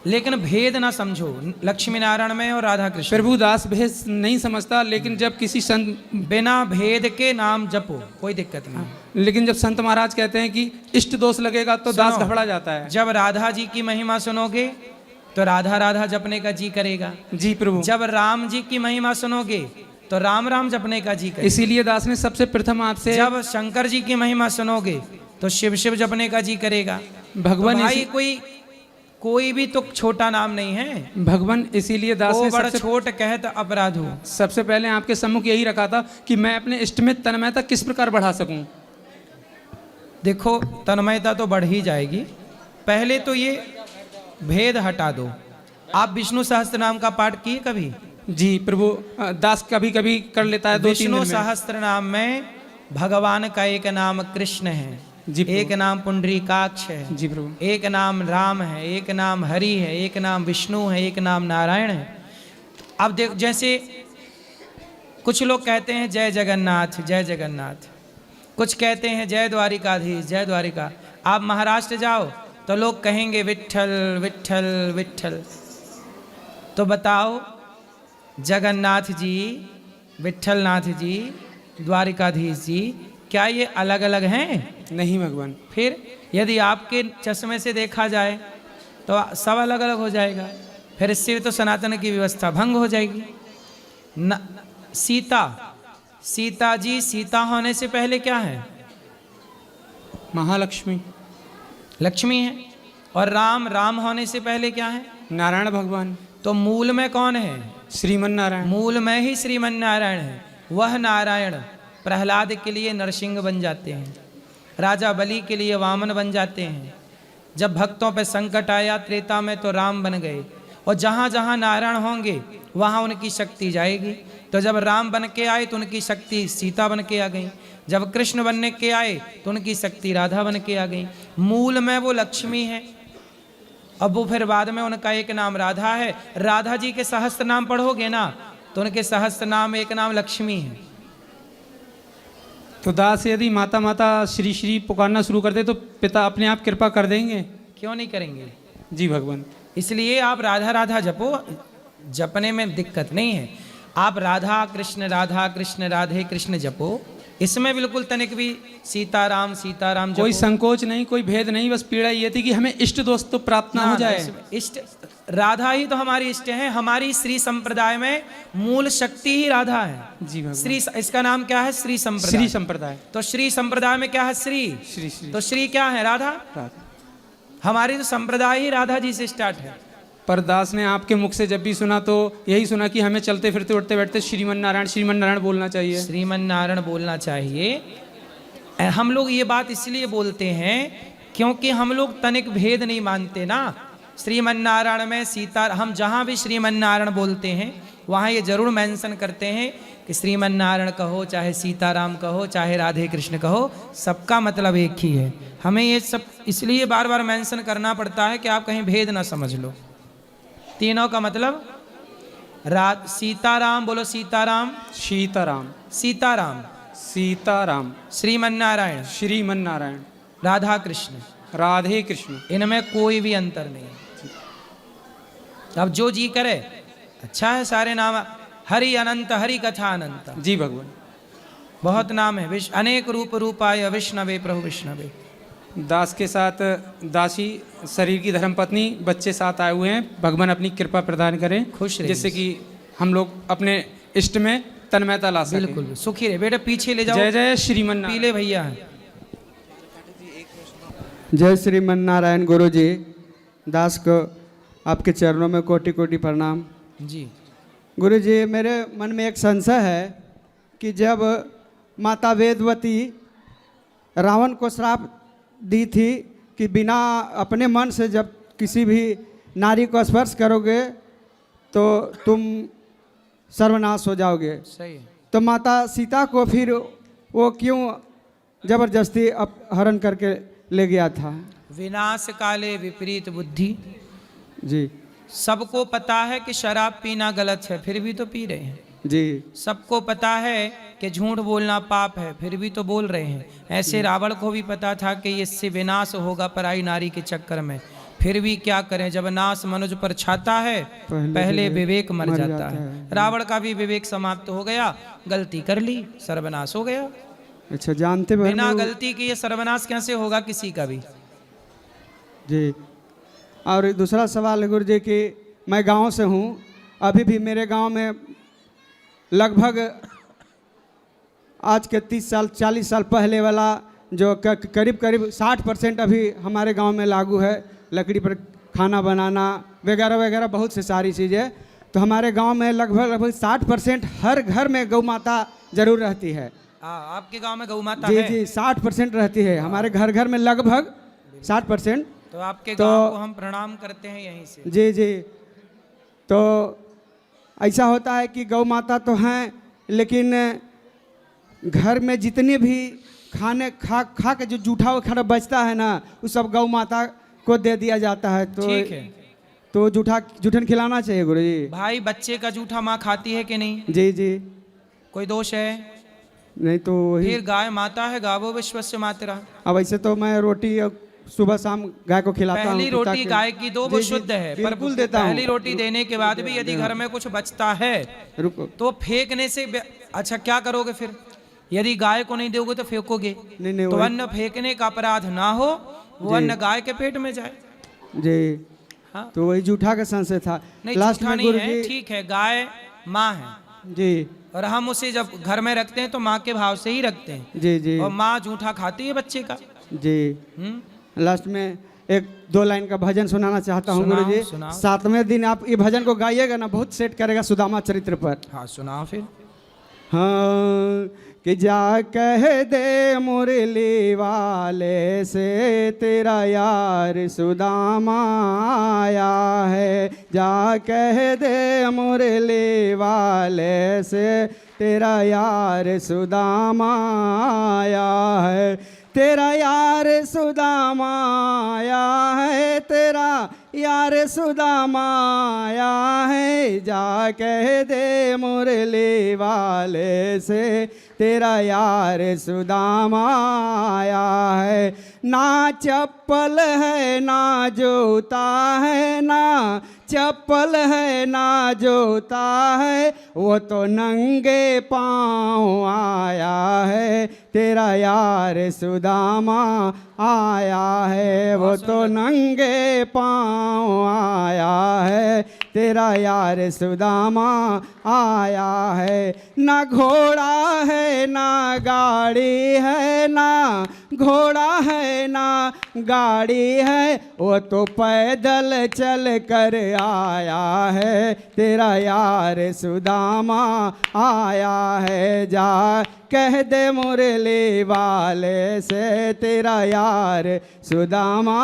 लेकिन भेद ना समझो लक्ष्मी नारायण में और राधा कृष्ण। प्रभु दास भेद नहीं समझता, लेकिन जब किसी संत बिना भेद के नाम जपो, कोई दिक्कत नहीं। लेकिन जब संत महाराज कहते हैं कि इष्ट दोष लगेगा तो दास घबरा जाता है। जब राधा जी की महिमा सुनोगे तो राधा राधा जपने का जी करेगा। जी प्रभु। जब राम जी की महिमा सुनोगे तो राम राम जपने का जी करेगा। इसीलिए दास ने सबसे प्रथम आपसे, जब शंकर जी की महिमा सुनोगे तो शिव शिव जपने का जी करेगा। भगवान तो भाई कोई भी तो छोटा नाम नहीं है भगवान। इसीलिए दास ने बड़ा छोट कहत अपराध हो। सबसे पहले आपके सम्मुख यही रखा था कि मैं अपने इष्ट में तन्मयता किस प्रकार बढ़ा सकूं। देखो, तन्मयता तो बढ़ ही जाएगी, पहले तो ये भेद हटा दो। आप विष्णु सहस्त्र नाम का पाठ किए कभी? जी प्रभु, दास कभी कभी कर लेता है। विष्णु सहस्त्र नाम में भगवान का एक नाम कृष्ण है, एक नाम पुंडरीकाक्ष है, जी प्रभु, एक नाम राम है, एक नाम हरि है, एक नाम विष्णु है, एक नाम नारायण है। अब देख, जैसे कुछ लोग कहते हैं जय जगन्नाथ जय जगन्नाथ, कुछ कहते हैं जय द्वारिकाधीश जय द्वारिका। आप महाराष्ट्र जाओ तो लोग कहेंगे विट्ठल विट्ठल विट्ठल। तो बताओ, जगन्नाथ जी, विट्ठलनाथ जी, द्वारिकाधीश जी, क्या ये अलग अलग हैं? नहीं भगवान। फिर यदि आपके चश्मे से देखा जाए तो सब अलग अलग हो जाएगा, फिर इससे तो सनातन की व्यवस्था भंग हो जाएगी। न, सीता जी सीता होने से पहले क्या है? महालक्ष्मी, लक्ष्मी है। और राम होने से पहले क्या है? नारायण भगवान। तो मूल में कौन है? श्रीमन नारायण। मूल में ही श्रीमन नारायण है। वह नारायण प्रहलाद के लिए नरसिंह बन जाते हैं, राजा बलि के लिए वामन बन जाते हैं। जब भक्तों पर संकट आया त्रेता में तो राम बन गए, और जहाँ जहाँ नारायण होंगे वहाँ उनकी शक्ति जाएगी। तो जब राम बन के आए तो उनकी शक्ति सीता बन के आ गई, जब कृष्ण बनने के आए तो उनकी शक्ति राधा बन के आ गई। मूल में वो लक्ष्मी है, अब वो फिर बाद में उनका एक नाम राधा है। राधा जी के सहस्त्र नाम पढ़ोगे ना तो उनके सहस्त्र नाम एक नाम लक्ष्मी है। तो दास यदि माता माता श्री श्री पुकारना शुरू कर दे तो पिता अपने आप कृपा कर देंगे? क्यों नहीं करेंगे? जी भगवान। इसलिए आप राधा राधा जपो, जपने में दिक्कत नहीं है। आप राधा कृष्ण राधे कृष्ण जपो, इसमें बिल्कुल तनिक भी सीताराम जपो। कोई संकोच नहीं, कोई भेद नहीं, बस पीड़ा ये थी कि हमें इष्ट दोस्त तो प्राप्त ना हो जाए। इष्ट राधा ही तो हमारी इष्ट है। हमारी श्री संप्रदाय में मूल शक्ति ही राधा है। जी भगवान। श्री, इसका नाम क्या है? श्री संप्रदाय। श्री संप्रदाय। तो श्री संप्रदाय में क्या है? श्री। तो श्री क्या है? राधा। हमारी तो संप्रदाय ही राधा जी से स्टार्ट है। पर दास ने आपके मुख से जब भी सुना तो यही सुना कि हमें चलते फिरते उठते बैठते श्रीमन नारायण बोलना चाहिए। श्रीमन नारायण बोलना चाहिए। हम लोग ये बात इसलिए बोलते हैं क्योंकि हम लोग तनिक भेद नहीं मानते ना। श्रीमन नारायण में सीता, हम जहाँ भी श्रीमन नारायण बोलते हैं वहाँ ये जरूर मेंशन करते हैं कि श्रीमन नारायण कहो, चाहे सीताराम कहो, चाहे राधे कृष्ण कहो, सबका मतलब एक ही है। हमें ये सब इसलिए बार बार मेंशन करना पड़ता है कि आप कहीं भेद ना समझ लो। तीनों का मतलब सीताराम, बोलो सीताराम, सीताराम, श्रीमन नारायण, राधा कृष्ण, इनमें कोई भी अंतर नहीं। अब जो जी करे अच्छा है, सारे नाम हरि अनंत, हरि कथा अनंत। जी भगवान। बहुत नाम है। अनेक रूप रूपाय विष्णवे प्रभु विष्णवे। दास के साथ दासी, शरीर की धर्मपत्नी, बच्चे साथ आए हुए हैं। भगवान अपनी कृपा प्रदान करें, खुश रहे, जिससे कि हम लोग अपने इष्ट में तन्मयता ला सकें। बिल्कुल सुखी रहे। बेटा पीछे ले जाओ। जय जय श्रीमन नारायण। पीले भैया हैं। जय श्रीमन नारायण। गुरु जी, दास को आपके चरणों में कोटि कोटि प्रणाम। जी गुरु जी, मेरे मन में एक संशय है कि जब माता वेदवती रावण को श्राप दी थी कि बिना अपने मन से जब किसी भी नारी को स्पर्श करोगे तो तुम सर्वनाश हो जाओगे। सही है। तो माता सीता को फिर वो क्यों जबरदस्ती अपहरण करके ले गया था? विनाश काले विपरीत बुद्धि। जी। सबको पता है कि शराब पीना गलत है, फिर भी तो पी रहे हैं। जी। सबको पता है कि झूठ बोलना पाप है, फिर भी तो बोल रहे हैं। ऐसे रावण को भी पता था कि इससे विनाश होगा पराई नारी के चक्कर में, फिर भी क्या करें। जब नाश मनुज पर छाता है पहले विवेक मर जाता है। रावण का भी विवेक समाप्त हो गया, गलती कर ली, सर्वनाश हो गया। अच्छा, जानते बिना गलती के ये सर्वनाश कैसे होगा किसी का भी। जी। और दूसरा सवाल है गुरु जी कि मैं गांव से हूँ, अभी भी मेरे गांव में लगभग आज के 30 साल 40 साल पहले वाला जो करीब 60% अभी हमारे गांव में लागू है। लकड़ी पर खाना बनाना वगैरह वगैरह बहुत सी सारी चीज़ें। तो हमारे गांव में लगभग 60% हर घर में गौ माता जरूर रहती है। आपके गांव में गौ माता जी है? जी 60% रहती है हमारे घर घर में, लगभग 60%। तो आपके गांव को हम प्रणाम करते हैं यहीं से। जी जी। तो ऐसा होता है कि गौ माता तो हैं, लेकिन घर में जितने भी खाने खा के जो जूठा खाना बचता है ना, वो सब गौ माता को दे दिया जाता है। तो ठीक है, तो जूठन खिलाना चाहिए गुरु जी। भाई बच्चे का जूठा माँ खाती है कि नहीं? जी जी। कोई दोष है? नहीं तो वही। फिर गाय माता है, गावो विश्वस्य मातरा। अब ऐसे तो मैं रोटी सुबह शाम गाय को खिलाता हूँ। पहली रोटी गाय की दो, वो शुद्ध है, पर पहली रोटी देने के बाद भी यदि घर में कुछ बचता है रुको तो फेंकने से अच्छा क्या करोगे फिर? यदि गाय को नहीं दोगे तो फेंकोगे, नहीं तो वही- अन्न फेंकने का अपराध ना हो, वो जी। अन्न गाय के पेट में जाए। जी हाँ। तो वही जूठा का संशय था। नहीं, लास्ट झूठा में नहीं गुरु है, जी ठीक है, गाय माँ है जी और हम उसे जब घर में रखते हैं तो माँ के भाव से ही रखते हैं, जी जी और माँ जूठा खाती है बच्चे का। जी लास्ट में एक 2 लाइन का भजन सुनाना चाहता हूँ गुरु जी। सुनाओ। 7वें दिन आप ये भजन को गाइएगा ना, बहुत सेट करेगा सुदामा चरित्र पर। हाँ सुनाओ फिर। हाँ कि जा कह दे मुरली वाले से तेरा यार सुदामा आया है, जा कह दे मुरली वाले से तेरा यार सुदामा आया है, तेरा यार सुदामा आया है, तेरा यार सुदामा आया है, जा कह दे मुरली वाले से तेरा यार सुदामा आया है, ना चप्पल है ना जूता है, ना चप्पल है ना जूता है, वो तो नंगे पाँव आया है, तेरा यार सुदामा आया है, वो तो नंगे पाँव आया है, तेरा यार सुदामा आया है, ना घोड़ा है ना गाड़ी है, ना घोड़ा है ना गाड़ी है, वो तो पैदल चल कर आया है, तेरा यार सुदामा आया है, जा कह दे मुरली वाले से तेरा यार सुदामा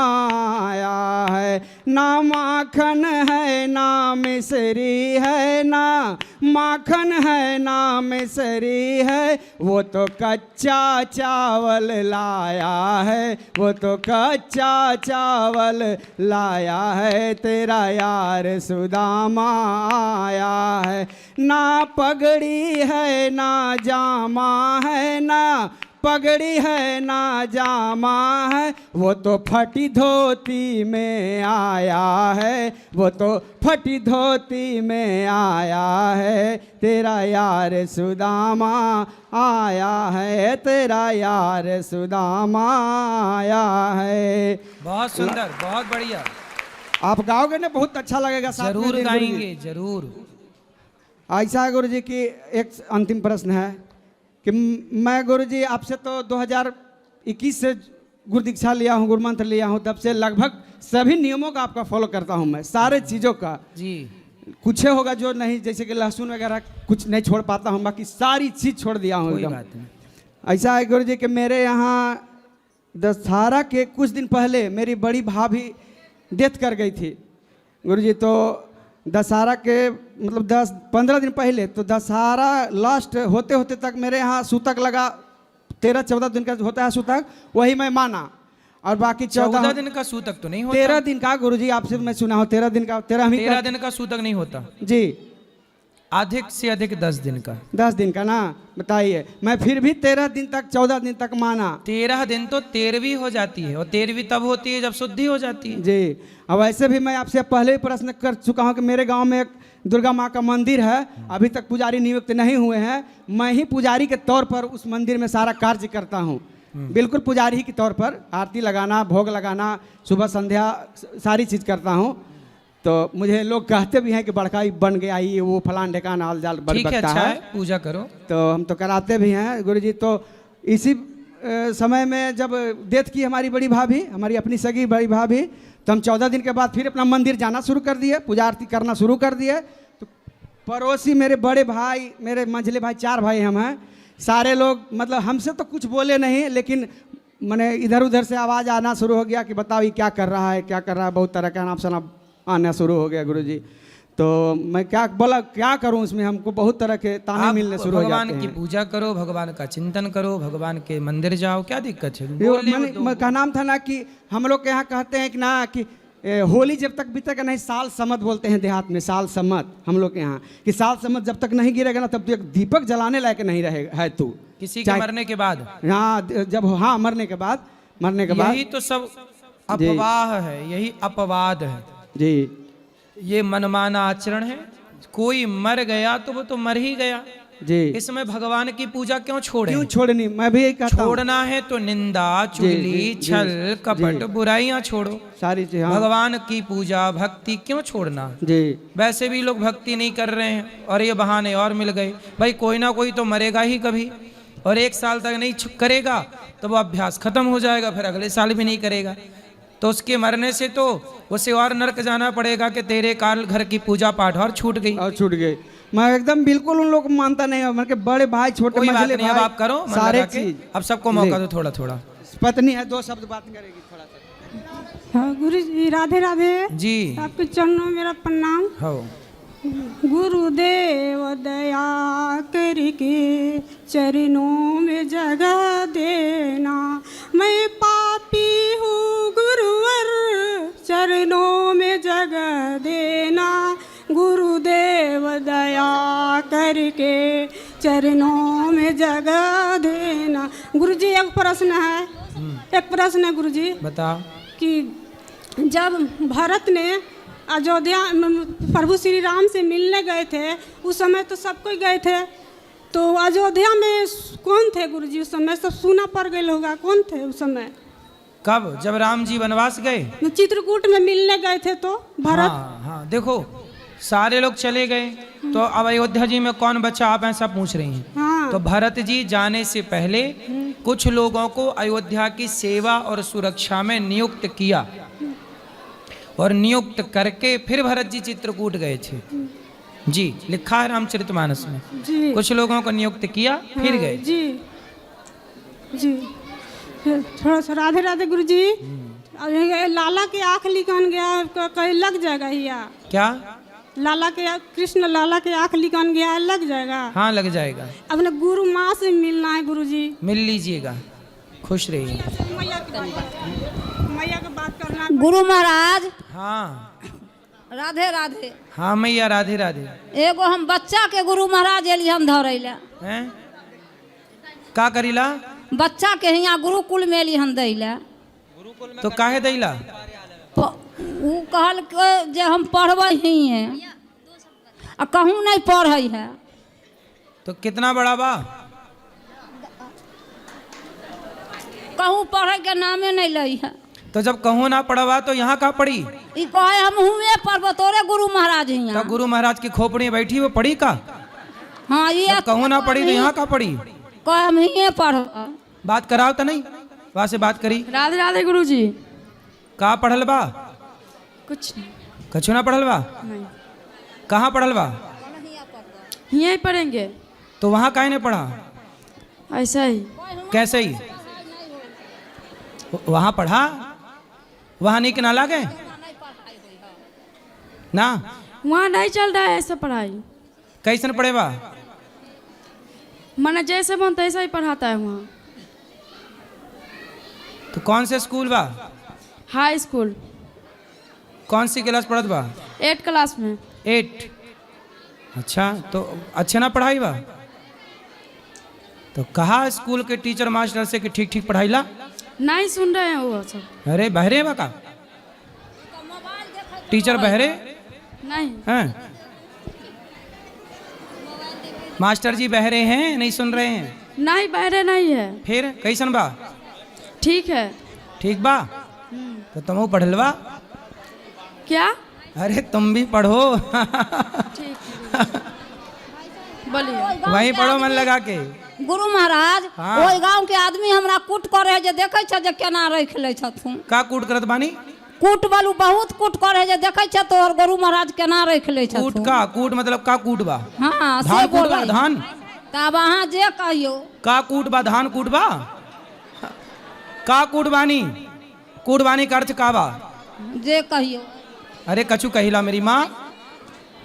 आया है, ना माखन है ना मिसरी है, ना माखन है ना मिसरी है, वो तो कच्चा चावल लाया है, वो तो कच्चा चावल लाया है, तेरा यार सुदामा आया है, ना पगड़ी है ना जामा है, ना पगड़ी है ना जामा है, वो तो फटी धोती में आया है, वो तो फटी धोती में आया है, तेरा यार सुदामा आया है, तेरा यार सुदामा आया है। बहुत सुंदर, बहुत बढ़िया। आप गाओगे ना, बहुत अच्छा लगेगा। जरूर गाएंगे, जरूर। ऐसा है गुरु जी की एक अंतिम प्रश्न है कि मैं गुरु जी आपसे तो 2021 से गुरु दीक्षा लिया हूँ, गुरु मंत्र लिया हूँ, तब से लगभग सभी नियमों का आपका फॉलो करता हूँ मैं, सारे चीज़ों का जी। कुछ होगा जो नहीं, जैसे कि लहसुन वगैरह कुछ नहीं छोड़ पाता हूँ, बाकी सारी चीज़ छोड़ दिया हूँ एकदम। ऐसा है गुरु जी कि मेरे यहाँ दशहरा के कुछ दिन पहले मेरी बड़ी भाभी डेथ कर गई थी गुरु जी। तो दशहरा के मतलब 10-15 दिन पहले, तो दशहरा लास्ट होते होते तक मेरे यहाँ सूतक लगा, 13-14 दिन का होता है सूतक, वही मैं माना। और बाकी 14 दिन का सूतक तो नहीं होता। 13 दिन का गुरुजी आपसे मैं सुना हूँ, 13 दिन का, 13 दिन का सूतक नहीं होता जी, अधिक से अधिक 10 दिन का। 10 दिन का ना, बताइए। मैं फिर भी 13 दिन तक 14 दिन तक माना। 13 दिन तो 13वीं हो जाती है, और 13वीं तब होती है जब शुद्धि हो जाती है जी। अब ऐसे भी मैं आपसे पहले ही प्रश्न कर चुका हूँ कि मेरे गांव में एक दुर्गा माँ का मंदिर है, अभी तक पुजारी नियुक्त नहीं हुए हैं, मैं ही पुजारी के तौर पर उस मंदिर में सारा कार्य करता हूँ, बिल्कुल पुजारी के तौर पर, आरती लगाना, भोग लगाना, सुबह संध्या सारी चीज़ करता हूँ। तो मुझे लोग कहते भी हैं कि बड़का बन गया, ये वो फलान ढेकान आल जाल बन ठीक है, सकता अच्छा है, पूजा करो। तो हम तो कराते भी हैं गुरुजी। तो इसी समय में जब डेथ की हमारी बड़ी भाभी, हमारी अपनी सगी बड़ी भाभी, तो हम 14 दिन के बाद फिर अपना मंदिर जाना शुरू कर दिए, पूजा आरती करना शुरू कर दिए। तो पड़ोसी मेरे बड़े भाई, मेरे मंझले भाई, 4 भाई हम हैं, सारे लोग मतलब हमसे तो कुछ बोले नहीं, लेकिन मैंने इधर उधर से आवाज़ आना शुरू हो गया कि बताओ ये क्या कर रहा है, क्या कर रहा है, बहुत तरह का नाम सुना आना शुरू हो गया गुरुजी। तो मैं क्या बोला, क्या करूं इसमें, हमको बहुत तरह के ताने मिलने शुरू हो जाते हैं। भगवान की पूजा करो, भगवान का चिंतन करो, भगवान के मंदिर जाओ, क्या दिक्कत है? मैंने का नाम था ना कि हम लोग के यहाँ कहते हैं कि ना कि होली जब तक बीतेगा नहीं, साल समत बोलते हैं देहात में, साल समत हम लोग के यहाँ, कि साल समत जब तक नहीं गिरेगा ना तब तक दीपक जलाने लायक नहीं रहेगा है तू, किसी के मरने के बाद। हाँ, जब हाँ मरने के बाद, यही तो सब अफवाह है, यही अपवाद है जी। ये मनमाना आचरण है। कोई मर गया तो वो तो मर ही गया, जी इस समय भगवान की पूजा क्यों छोड़े? क्यों छोड़नी? मैं भी यही कहता हूँ। छोड़ना है तो निंदा, चुगली, छल, कपट, बुराइयां छोड़ो, सारी चीज। हाँ। भगवान की पूजा भक्ति क्यों छोड़ना? जी वैसे भी लोग भक्ति नहीं कर रहे हैं और ये बहाने और मिल गए। भाई कोई ना कोई तो मरेगा ही कभी, और 1 साल तक नहीं करेगा तो वो अभ्यास खत्म हो जाएगा, फिर अगले साल भी नहीं करेगा। तो उसके मरने से तो उसे और नरक जाना पड़ेगा कि तेरे कारण घर की पूजा पाठ और छूट गई। और छूट गई। मैं एकदम बिल्कुल उन लोग को मानता नहीं हूँ। मतलब बड़े भाई, छोटे कोई बात मझले नहीं, अब भाई, आप करो मन सारे लगा के। चीज। अब सबको मौका दो थोड़ा थोड़ा। पत्नी है, 2 शब्द बात करेगी थोड़ा सा। हाँ गुरु जी, राधे राधे जी। आपके चरणों में मेरा प्रणाम। हो गुरुदेव दया करके चरणों में जगह देना, मैं पापी हूँ गुरुवर चरणों में जगह देना, गुरुदेव दया करके चरणों में जगह देना। गुरुजी एक प्रश्न है, एक प्रश्न है गुरुजी। बता। कि जब भरत ने अयोध्या प्रभु श्री राम से मिलने गए थे, उस समय तो सब कोई गए थे, तो अयोध्या में कौन थे गुरुजी उस समय? सब सूना पड़ गए होगा, कौन थे उस समय? कब? जब राम जी वनवास गए, चित्रकूट में मिलने गए थे तो भरत। हाँ हाँ, देखो सारे लोग चले गए तो अब अयोध्या जी में कौन बचा, आप ऐसा पूछ रही हैं। हाँ। तो भरत जी जाने से पहले कुछ लोगों को अयोध्या की सेवा और सुरक्षा में नियुक्त किया, और नियुक्त करके फिर भरत जी चित्रकूट गए थे। जी, लिखा है रामचरितमानस में। जी। कुछ लोगों को नियुक्त किया फिर हाँ, गए। जी जी। फिर थोड़ा सा राधे राधे गुरुजी। लाला की आँख लिखन गया, कहीं लग जाएगा या क्या? लाला के, कृष्ण लाला के आँख लिखन गया, लग जाएगा? हाँ लग जाएगा। अपने गुरु माँ से मिलना है गुरुजी। मिल लीजिएगा, खुश रहिए। मैया की बात करना। गुरु महाराज। हाँ राधे राधे। हाँ मैया राधे राधे। एगो हम बच्चा के गुरु महाराज एली हम धरैला। हैं? का करीला? बच्चा के यहाँ गुरुकुल में एली हम दैला। तो काहे दैला? वो कहल के जे हम पढ़बै ही हैं, आ कहूँ नहीं पढ़ै है। तो कितना बड़ा बा? कहूँ पढ़े के नामे नहीं लई है। तो जब कहूँ ना पढ़वा तो यहाँ का पढ़ी? ई कहे हम हुए पढ़ब, तोरे गुरु महाराज हैं। तो गुरु महाराज की खोपड़ी बैठी वो पढ़ी का? हाँ ये कहूँ ना पढ़ी तो यहाँ का पढ़ी? कहे हम ही पढ़ब। बात कराओ तो नहीं, वहाँ से बात करी। राधे राधे गुरुजी। का पढ़ल बा? कुछ नहीं। कछु ना पढ़ल बा? नहीं। कहाँ पढ़ल बा? यहीं पढ़ेंगे। तो वहाँ काहे ने पढ़ा? ऐसा ही। कैसे ही? वहाँ पढ़ा, वहाँ नहीं ना लागे ना? वहाँ नहीं चल रहा है ऐसा पढ़ाई। कैसन पढ़े बा? माना जैसे मन तैसा ही पढ़ाता है वहाँ। तो कौन से स्कूल बा? High school. कौन सी क्लास पढ़त बा? 8 क्लास में। 8। अच्छा, तो अच्छे ना पढ़ाई बा? तो कहा स्कूल के टीचर मास्टर से कि ठीक ठीक पढ़ाईला? नहीं सुन रहे हैं वो सब। अरे बहरे बा का? टीचर बहरे नहीं हैं? मास्टर जी बहरे हैं, नहीं सुन रहे हैं? नहीं बहरे नहीं है। फिर कैसन बा? ठीक है। ठीक बा? तो तुम पढ़लवा? क्या? अरे तुम भी पढ़ो। बोलिए। वहीं पढ़ो मन लगा के। गुरु महाराज, हाँ। ओई गांव के आदमी हमरा कूट करे है, जे देखे छ जे केना रख ले छथुन। का कूट करत बानी? कूट बालू बहुत कूट करे है, जे देखे छ तोर गुरु महाराज केना रख ले छथुन। कूट का? कूट मतलब का कूट बा? हां से धान कूट बा? बोले। धान तब अहाँ जे कहियो। का कूट बा? धान कूट बा? का कूट बानी? कूट बानी का अर्थ का बा? जे कहियो। अरे कछु कहिला मेरी माँ।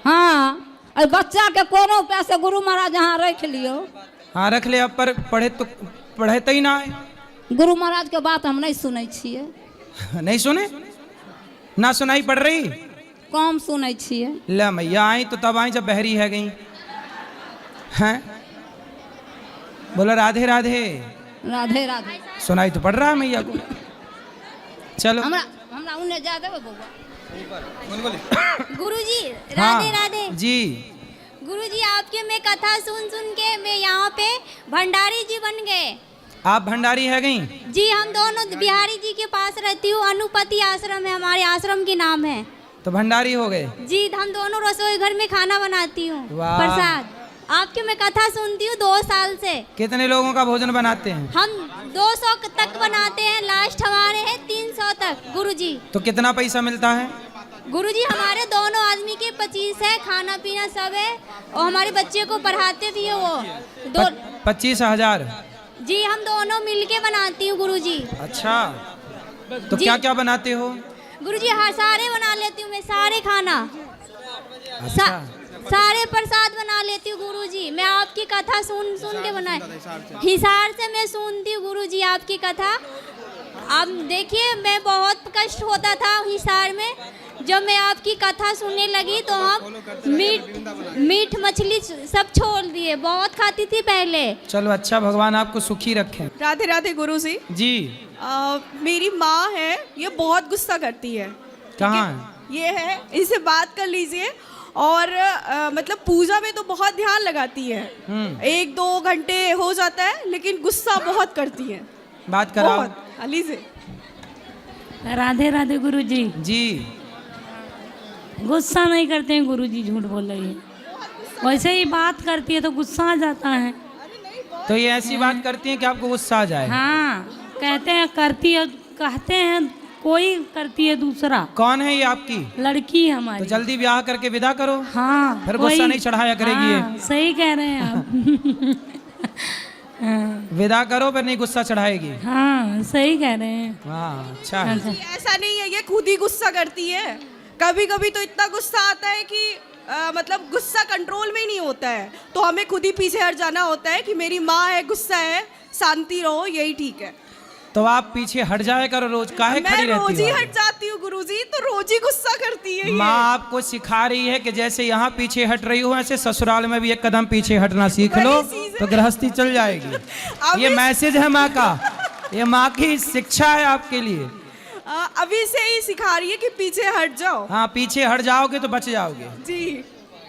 हाँ, अरे बच्चा के कोनो पैसे गुरु महाराज यहाँ रख लियो। हाँ रख ले, अब पर पढ़े तो पढ़े ही ना है। गुरु महाराज के बात हम नहीं सुनै छियै। नहीं सुने? ना सुनाई पड़ रही? कम सुनै छियै। ले मैया आई तो तब आई जब बहरी है गई हैं। बोलो राधे राधे। राधे राधे। सुनाई तो पड़ रहा है मैया को। चलो हमरा उन्हें जा देबे बउवा। गुरुजी हाँ, राधे राधे। जी। गुरुजी आपके में कथा सुन सुन के मैं यहाँ पे भंडारी जी बन गए। आप भंडारी है गई? जी हम दोनों बिहारी जी के पास रहती हूँ, अनुपति आश्रम है हमारे आश्रम की नाम है। तो भंडारी हो गए? जी हम दोनों रसोई घर में खाना बनाती हूँ, वाह। प्रसाद। आपके मैं कथा सुनती हूँ 2 साल से। कितने लोगों का भोजन बनाते हैं? हम 200 तक बनाते हैं, लास्ट हमारे हैं 300 तक गुरुजी। तो कितना पैसा मिलता है? गुरुजी हमारे दोनों आदमी के 25 है, खाना पीना सब है, और हमारे बच्चे को पढ़ाते भी है वो 25,000? जी हम दोनों मिलके बनाती हूँ गुरुजी। अच्छा, तो जी। क्या क्या बनाते हो? गुरुजी हर सारे बना लेती हूँ मैं, सारे खाना। अच्छा। सारे प्रसाद बना लेती हूँ गुरुजी। मैं आपकी कथा सुन सुन के बनाए, हिसार से मैं सुनती हूँ गुरुजी आपकी कथा। आप देखिए मैं बहुत कष्ट होता था हिसार में, जब मैं आपकी कथा सुनने लगी तो हम मीट मछली सब छोड़ दिए, बहुत खाती थी पहले। चलो अच्छा, भगवान आपको सुखी रखें। राधे राधे गुरुजी जी। मेरी माँ है, ये बहुत गुस्सा करती है। कहाँ? ये है, इनसे बात कर लीजिए। और मतलब पूजा में तो बहुत ध्यान लगाती है, 1-2 घंटे हो जाता है, लेकिन गुस्सा बहुत करती है। बात कराओ। अली से। राधे राधे गुरुजी। जी। गुस्सा नहीं करते हैं गुरुजी, झूठ बोल रही है। वैसे ही बात करती है तो गुस्सा आ जाता है। तो ये ऐसी बात करती हैं कि आपको गुस्सा आ जाए? हाँ, कहते हैं करती है, कहते हैं कोई करती है दूसरा। कौन है ये आपकी? लड़की है हमारी। तो जल्दी ब्याह करके विदा करो। हाँ, फिर गुस्सा नहीं चढ़ाया करेगी। हाँ, सही कह रहे हैं आप। विदा करो, फिर नहीं गुस्सा चढ़ाएगी। हाँ सही कह रहे हैं। हाँ अच्छा। ऐसा नहीं है, ये खुद ही गुस्सा करती है। कभी कभी तो इतना गुस्सा आता है कि मतलब गुस्सा कंट्रोल में ही नहीं होता है, तो हमें खुद ही पीछे हट जाना होता है कि मेरी माँ है, गुस्सा है, शांति रहो, यही ठीक है। तो आप पीछे हट जाया करो, रोज काहे खड़ी रहती हो? मैं रोज ही हट जाती हूँ गुरुजी, तो रोज ही गुस्सा करती है। माँ आपको सिखा रही है कि जैसे यहाँ पीछे हट रही हो, ऐसे ससुराल में भी एक कदम पीछे हटना सीख लो, तो गृहस्थी चल जाएगी। ये मैसेज है माँ का, ये माँ की शिक्षा है आपके लिए। अभी से ही सिखा रही है कि पीछे हट जाओ। हाँ, पीछे हट जाओगे तो बच जाओगे। जी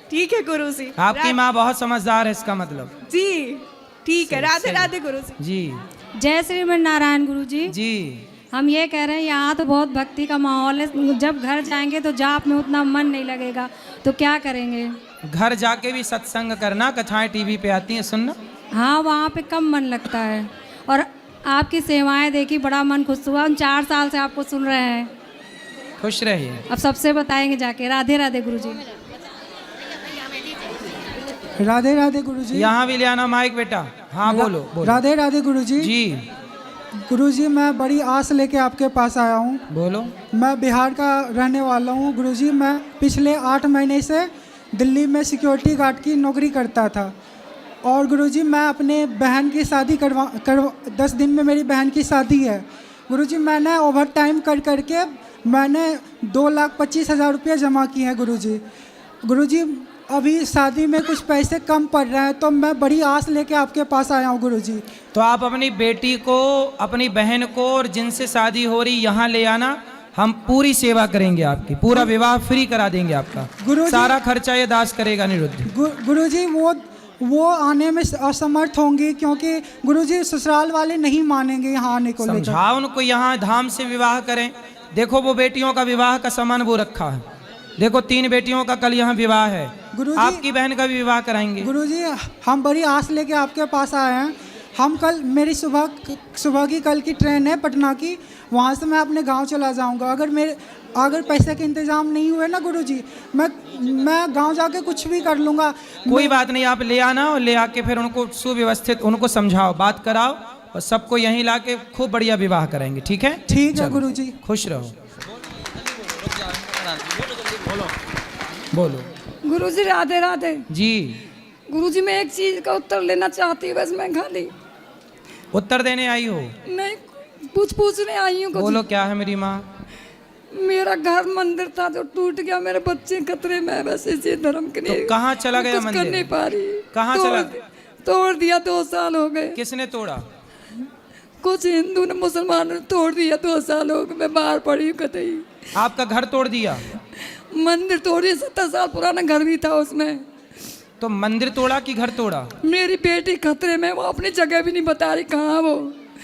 ठीक है गुरुजी। आपकी माँ बहुत समझदार है, इसका मतलब। जी ठीक है। राधे राधे गुरुजी। जी। जय श्री नारायण गुरुजी। जी। हम ये कह रहे हैं यहाँ तो बहुत भक्ति का माहौल है, जब घर जाएंगे तो जाप में उतना मन नहीं लगेगा, तो क्या करेंगे? घर जाके भी सत्संग करना, कथाएं टीवी पे आती हैं, सुनना। हाँ, वहाँ पे कम मन लगता है। और आपकी सेवाएं देखी, बड़ा मन खुश हुआ। हम 4 साल से आपको सुन रहे हैं। खुश रहिए। अब सबसे बताएंगे जाके। राधे राधे गुरुजी। राधे राधे गुरुजी। यहाँ भी ले आना माइक बेटा। हाँ बोलो, बोलो। राधे राधे गुरुजी। जी। गुरुजी मैं बड़ी आस लेके आपके पास आया हूँ। बोलो। मैं बिहार का रहने वाला हूँ गुरुजी। मैं पिछले 8 महीने से दिल्ली में सिक्योरिटी गार्ड की नौकरी करता था। और गुरुजी मैं अपने बहन की शादी 10 दिन में मेरी बहन की शादी है। गुरुजी मैंने ओवर टाइम कर करके मैंने 2,25,000 रुपये जमा किए हैं गुरुजी। गुरुजी अभी शादी में कुछ पैसे कम पड़ रहे हैं, तो मैं बड़ी आस लेके आपके पास आया हूँ गुरुजी। तो आप अपनी बेटी को, अपनी बहन को और जिनसे शादी हो रही यहाँ ले आना, हम पूरी सेवा करेंगे आपकी, पूरा विवाह फ्री करा देंगे आपका। गुरुजी सारा खर्चा ये दास करेगा निरुद्ध। गुरुजी वो आने में असमर्थ होंगी, क्योंकि गुरुजी ससुराल वाले नहीं मानेंगे यहाँ आने को। समझाओ उनको, यहाँ धाम से विवाह करें। देखो वो बेटियों का विवाह का सामान वो रखा है, देखो 3 बेटियों का कल यहाँ विवाह है, आपकी बहन का भी विवाह कराएंगे। गुरुजी हम बड़ी आस लेके आपके पास आए हैं। हम कल, मेरी सुबह की कल की ट्रेन है पटना की, वहाँ से मैं अपने गांव चला जाऊंगा। अगर पैसे के इंतजाम नहीं हुए ना गुरुजी, मैं गांव जाके कुछ भी कर लूँगा। कोई बात नहीं, आप ले आना और ले आके फिर उनको सुव्यवस्थित उनको समझाओ, बात कराओ, और सबको यहीं ला के खूब बढ़िया विवाह कराएंगे। ठीक है? ठीक है गुरुजी। खुश रहो। बोलो। गुरुजी राधे राधे। जी। गुरुजी मैं एक चीज का उत्तर लेना चाहती हूँ, बस मैं खाली उत्तर देने आई हो? नहीं, पूछने आई हूँ। बोलो क्या है मेरी माँ? मेरा घर मंदिर था जो टूट गया, मेरे बच्चे खतरे में, बस इसी धर्म के लिए। तो कहाँ चला गया कुछ मंदिर? कर नहीं पा रही। कहाँ चला? तोड़ दिया, 2 साल हो गए। किसने तोड़ा? कुछ हिंदू ने, मुसलमानों ने तोड़ दिया। 2 साल हो गए, मैं बाहर पड़ी हूँ कतई। आपका घर तोड़ दिया? मंदिर तोड़ दिया, 70 साल पुराना घर भी था उसमें। तो मंदिर तोड़ा कि घर तोड़ा? मेरी बेटी खतरे में, वो अपनी जगह भी नहीं बता रही कहाँ वो।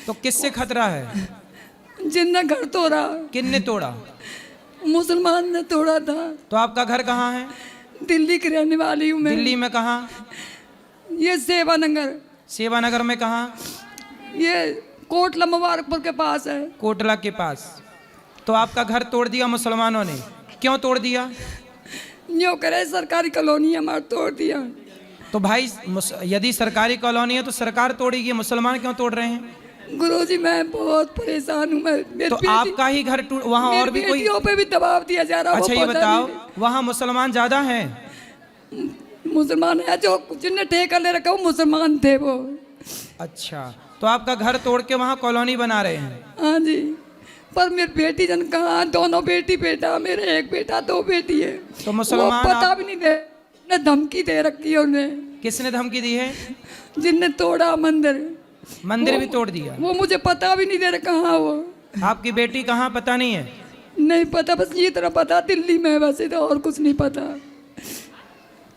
तो किससे खतरा है? जिनने घर तोड़ा। किसने तोड़ा? मुसलमान ने तोड़ा था। तो आपका घर कहाँ है? दिल्ली की रहने वाली हूँ मैं। दिल्ली में कहाँ? ये सेवानगर। सेवानगर में कहाँ? ये कोटला मुबारकपुर के पास है। कोटला के पास। तो आपका घर तोड़ दिया मुसलमानों ने, क्यों तोड़ दिया? यूँ करे सरकारी कॉलोनी हमारा तोड़ दिया। तो भाई यदि सरकारी कॉलोनी है तो सरकार तोड़ेगी, मुसलमान क्यों तोड़ रहे हैं? गुरुजी मैं बहुत परेशान हूँ। मैं तो आपका ही घर टूट, वहाँ और भी कोई पे भी दबाव दिया जा रहा है। अच्छा ये बताओ, वहाँ मुसलमान ज्यादा हैं? मुसलमान है, जो जिनने ठेका ले रखा वो मुसलमान थे वो। अच्छा, तो आपका घर तोड़ के वहाँ कॉलोनी बना रहे हैं? हाँ जी, पर मेरी बेटी जन कहाँ, दोनों बेटी बेटा, मेरे एक बेटा दो बेटी है। तो मुसलमान पता भी नहीं दे, ने धमकी दे रखी है उन्हें। किसने धमकी दी है? जिनने तोड़ा मंदिर। मंदिर भी तोड़ दिया? वो मुझे पता भी नहीं दे रहा कहाँ वो। आपकी बेटी कहाँ पता नहीं है? नहीं पता, बस ये तरह पता दिल्ली में है, वैसे तो और कुछ नहीं पता।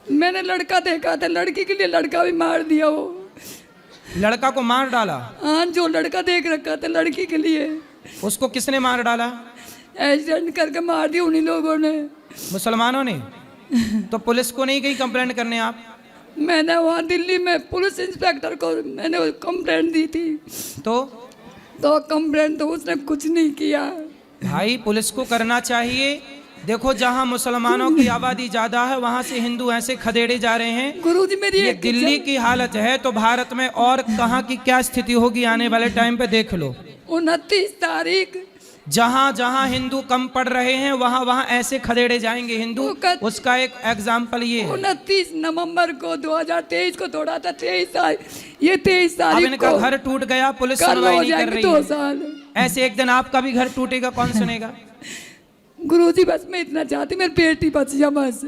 मैंने लड़का देखा था, लड़की के लिए लड़का भी मार दिया वो। लड़का को मार डाला? हाँ, जो लड़का देख रखा था लड़की के लिए। उसको किसने मार डाला? एक्सीडेंट करके मार दिया उन्हीं लोगों ने, मुसलमानों ने। तो पुलिस को नहीं गई कंप्लेंट करने आप? मैंने वहाँ दिल्ली में पुलिस इंस्पेक्टर को मैंने कंप्लेंट दी थी। तो कंप्लेंट तो उसने कुछ नहीं किया। भाई पुलिस को करना चाहिए। देखो जहाँ मुसलमानों की आबादी ज्यादा है वहाँ से हिंदू ऐसे खदेड़े जा रहे हैं। गुरुजी मेरी ये दिल्ली की हालत है तो भारत में और कहाँ की क्या स्थिति होगी आने वाले टाइम पे देख लो। 29 तारीख जहाँ जहाँ हिंदू कम पड़ रहे हैं वहाँ वहाँ ऐसे खदेड़े जाएंगे हिंदू। उसका एक एग्जाम्पल ये 29 नवंबर को 2023 को तोड़ा था। 23 तारीख अब इनका घर टूट गया, पुलिस सुनवाई नहीं कर रही 2 साल। ऐसे एक दिन आपका भी घर टूटेगा, कौन सुनेगा? गुरुजी बस मैं इतना चाहती मेरी बेटी बच जाए बस।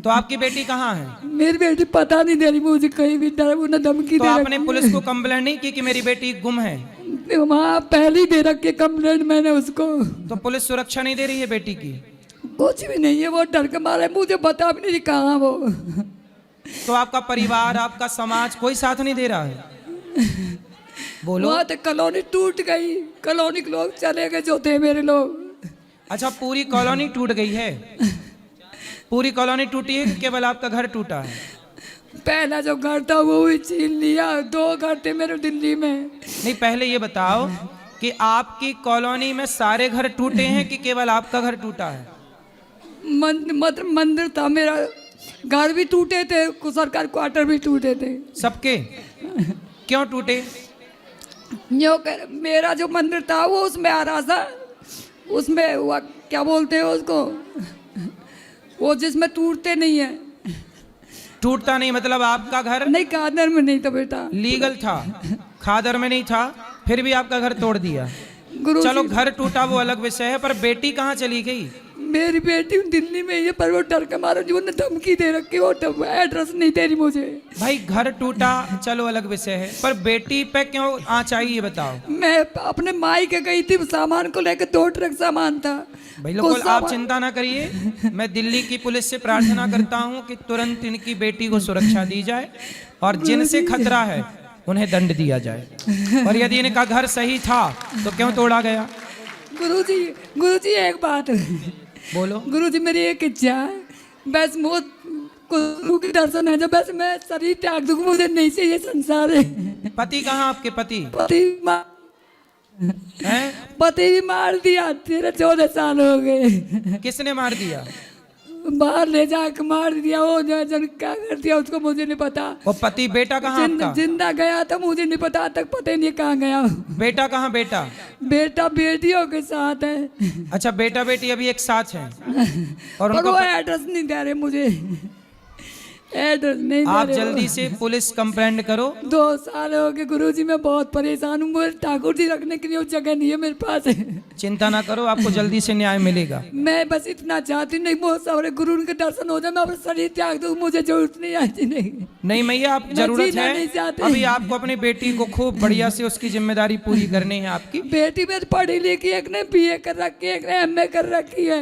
तो आपकी बेटी कहाँ है? मेरी बेटी पता नहीं दे रही मुझे कहीं भी, उन्हें धमकी दे। आपने पुलिस को कंप्लेंट नहीं की कि मेरी बेटी गुम है? वहाँ पहले ही दे रखी कंप्लेंट मैंने उसको। तो पुलिस सुरक्षा नहीं दे रही है बेटी की? कुछ भी नहीं है, वो डर के मारे मुझे बता भी नहीं कहाँ वो। तो आपका परिवार, आपका समाज कोई साथ नहीं दे रहा है? बोलो। वहाँ तो कॉलोनी टूट गई, कॉलोनी के लोग चले गए जो थे मेरे लोग। अच्छा, पूरी कॉलोनी टूट गई है? पूरी कॉलोनी टूटी है कि केवल आपका घर टूटा है? पहला जो घर था वो भी छीन लिया, 2 घर थे मेरे दिल्ली में। नहीं, पहले ये बताओ कि आपकी कॉलोनी में सारे घर टूटे हैं कि केवल आपका घर टूटा है? मंदिर था मेरा, घर भी टूटे थे, सरकारी क्वार्टर भी टूटे थे। सबके? क्यों टूटे? मेरा जो मंदिर था वो उसमें आ रहा था, उसमें वो क्या बोलते हैं उसको, वो जिसमें टूटते नहीं है। टूटता नहीं मतलब आपका घर? नहीं, खादर में नहीं था बेटा। लीगल था, खादर में नहीं था, फिर भी आपका घर तोड़ दिया। चलो घर टूटा वो अलग विषय है, पर बेटी कहाँ चली गई? मेरी बेटी दिल्ली में ही है, पर वो डर के मारे जो ने धमकी दे रखी, वो एड्रेस नहीं दे रही मुझे। भाई घर टूटा चलो अलग विषय है, पर बेटी पे क्यों आँच आई ये बताओ। मैं अपने माई के गई थी, सामान को लेकर 2 ट्रक सामान था। भाई लोग आप चिंता ना करिए, मैं दिल्ली की पुलिस से प्रार्थना करता हूँ कि तुरंत इनकी बेटी को सुरक्षा दी जाए और जिनसे खतरा है उन्हें दंड दिया जाए। और यदि इनका घर सही था तो क्यों तोड़ा गया? गुरुजी एक बात बोलो। गुरुजी मेरी एक इच्छा है, बस मौत गुरु के दर्शन है, जब बस मैं शरीर त्याग दूँ, मुझे नहीं से ये संसार है। पति कहाँ आपके? पति पति भी मार दिया, 13-14 साल हो गए। किसने मार दिया? बाहर ले जाकर मार दिया, वो जन क्या कर दिया उसको मुझे नहीं पता। वो पति बेटा कहाँ आपका? जिंदा गया था, मुझे नहीं पता, तक पता नहीं कहाँ गया। बेटा कहाँ? बेटा बेटियों के साथ है। अच्छा, बेटा बेटी अभी एक साथ हैं और वो एड्रेस नहीं दे रहे मुझे, एड्रेस नहीं। आप जल्दी से पुलिस कंप्लेंट करो। 2 साल हो गए गुरुजी, मैं बहुत परेशान हूँ, मुझे ठाकुर जी रखने के लिए जगह नहीं है मेरे पास। चिंता ना करो, आपको जल्दी से न्याय मिलेगा। मैं बस इतना चाहती नहीं, बहुत सारे गुरु के दर्शन हो जाए, मैं अपना शरीर त्याग दूँ, मुझे जरूरत नहीं आती। नहीं मैया, आप जरूरत है अभी आपको अपनी बेटी को खूब बढ़िया से उसकी जिम्मेदारी पूरी करनी है। आपकी बेटी में पढ़ी लिखी, एक ने BA कर रखी है, एक ने MA कर रखी है,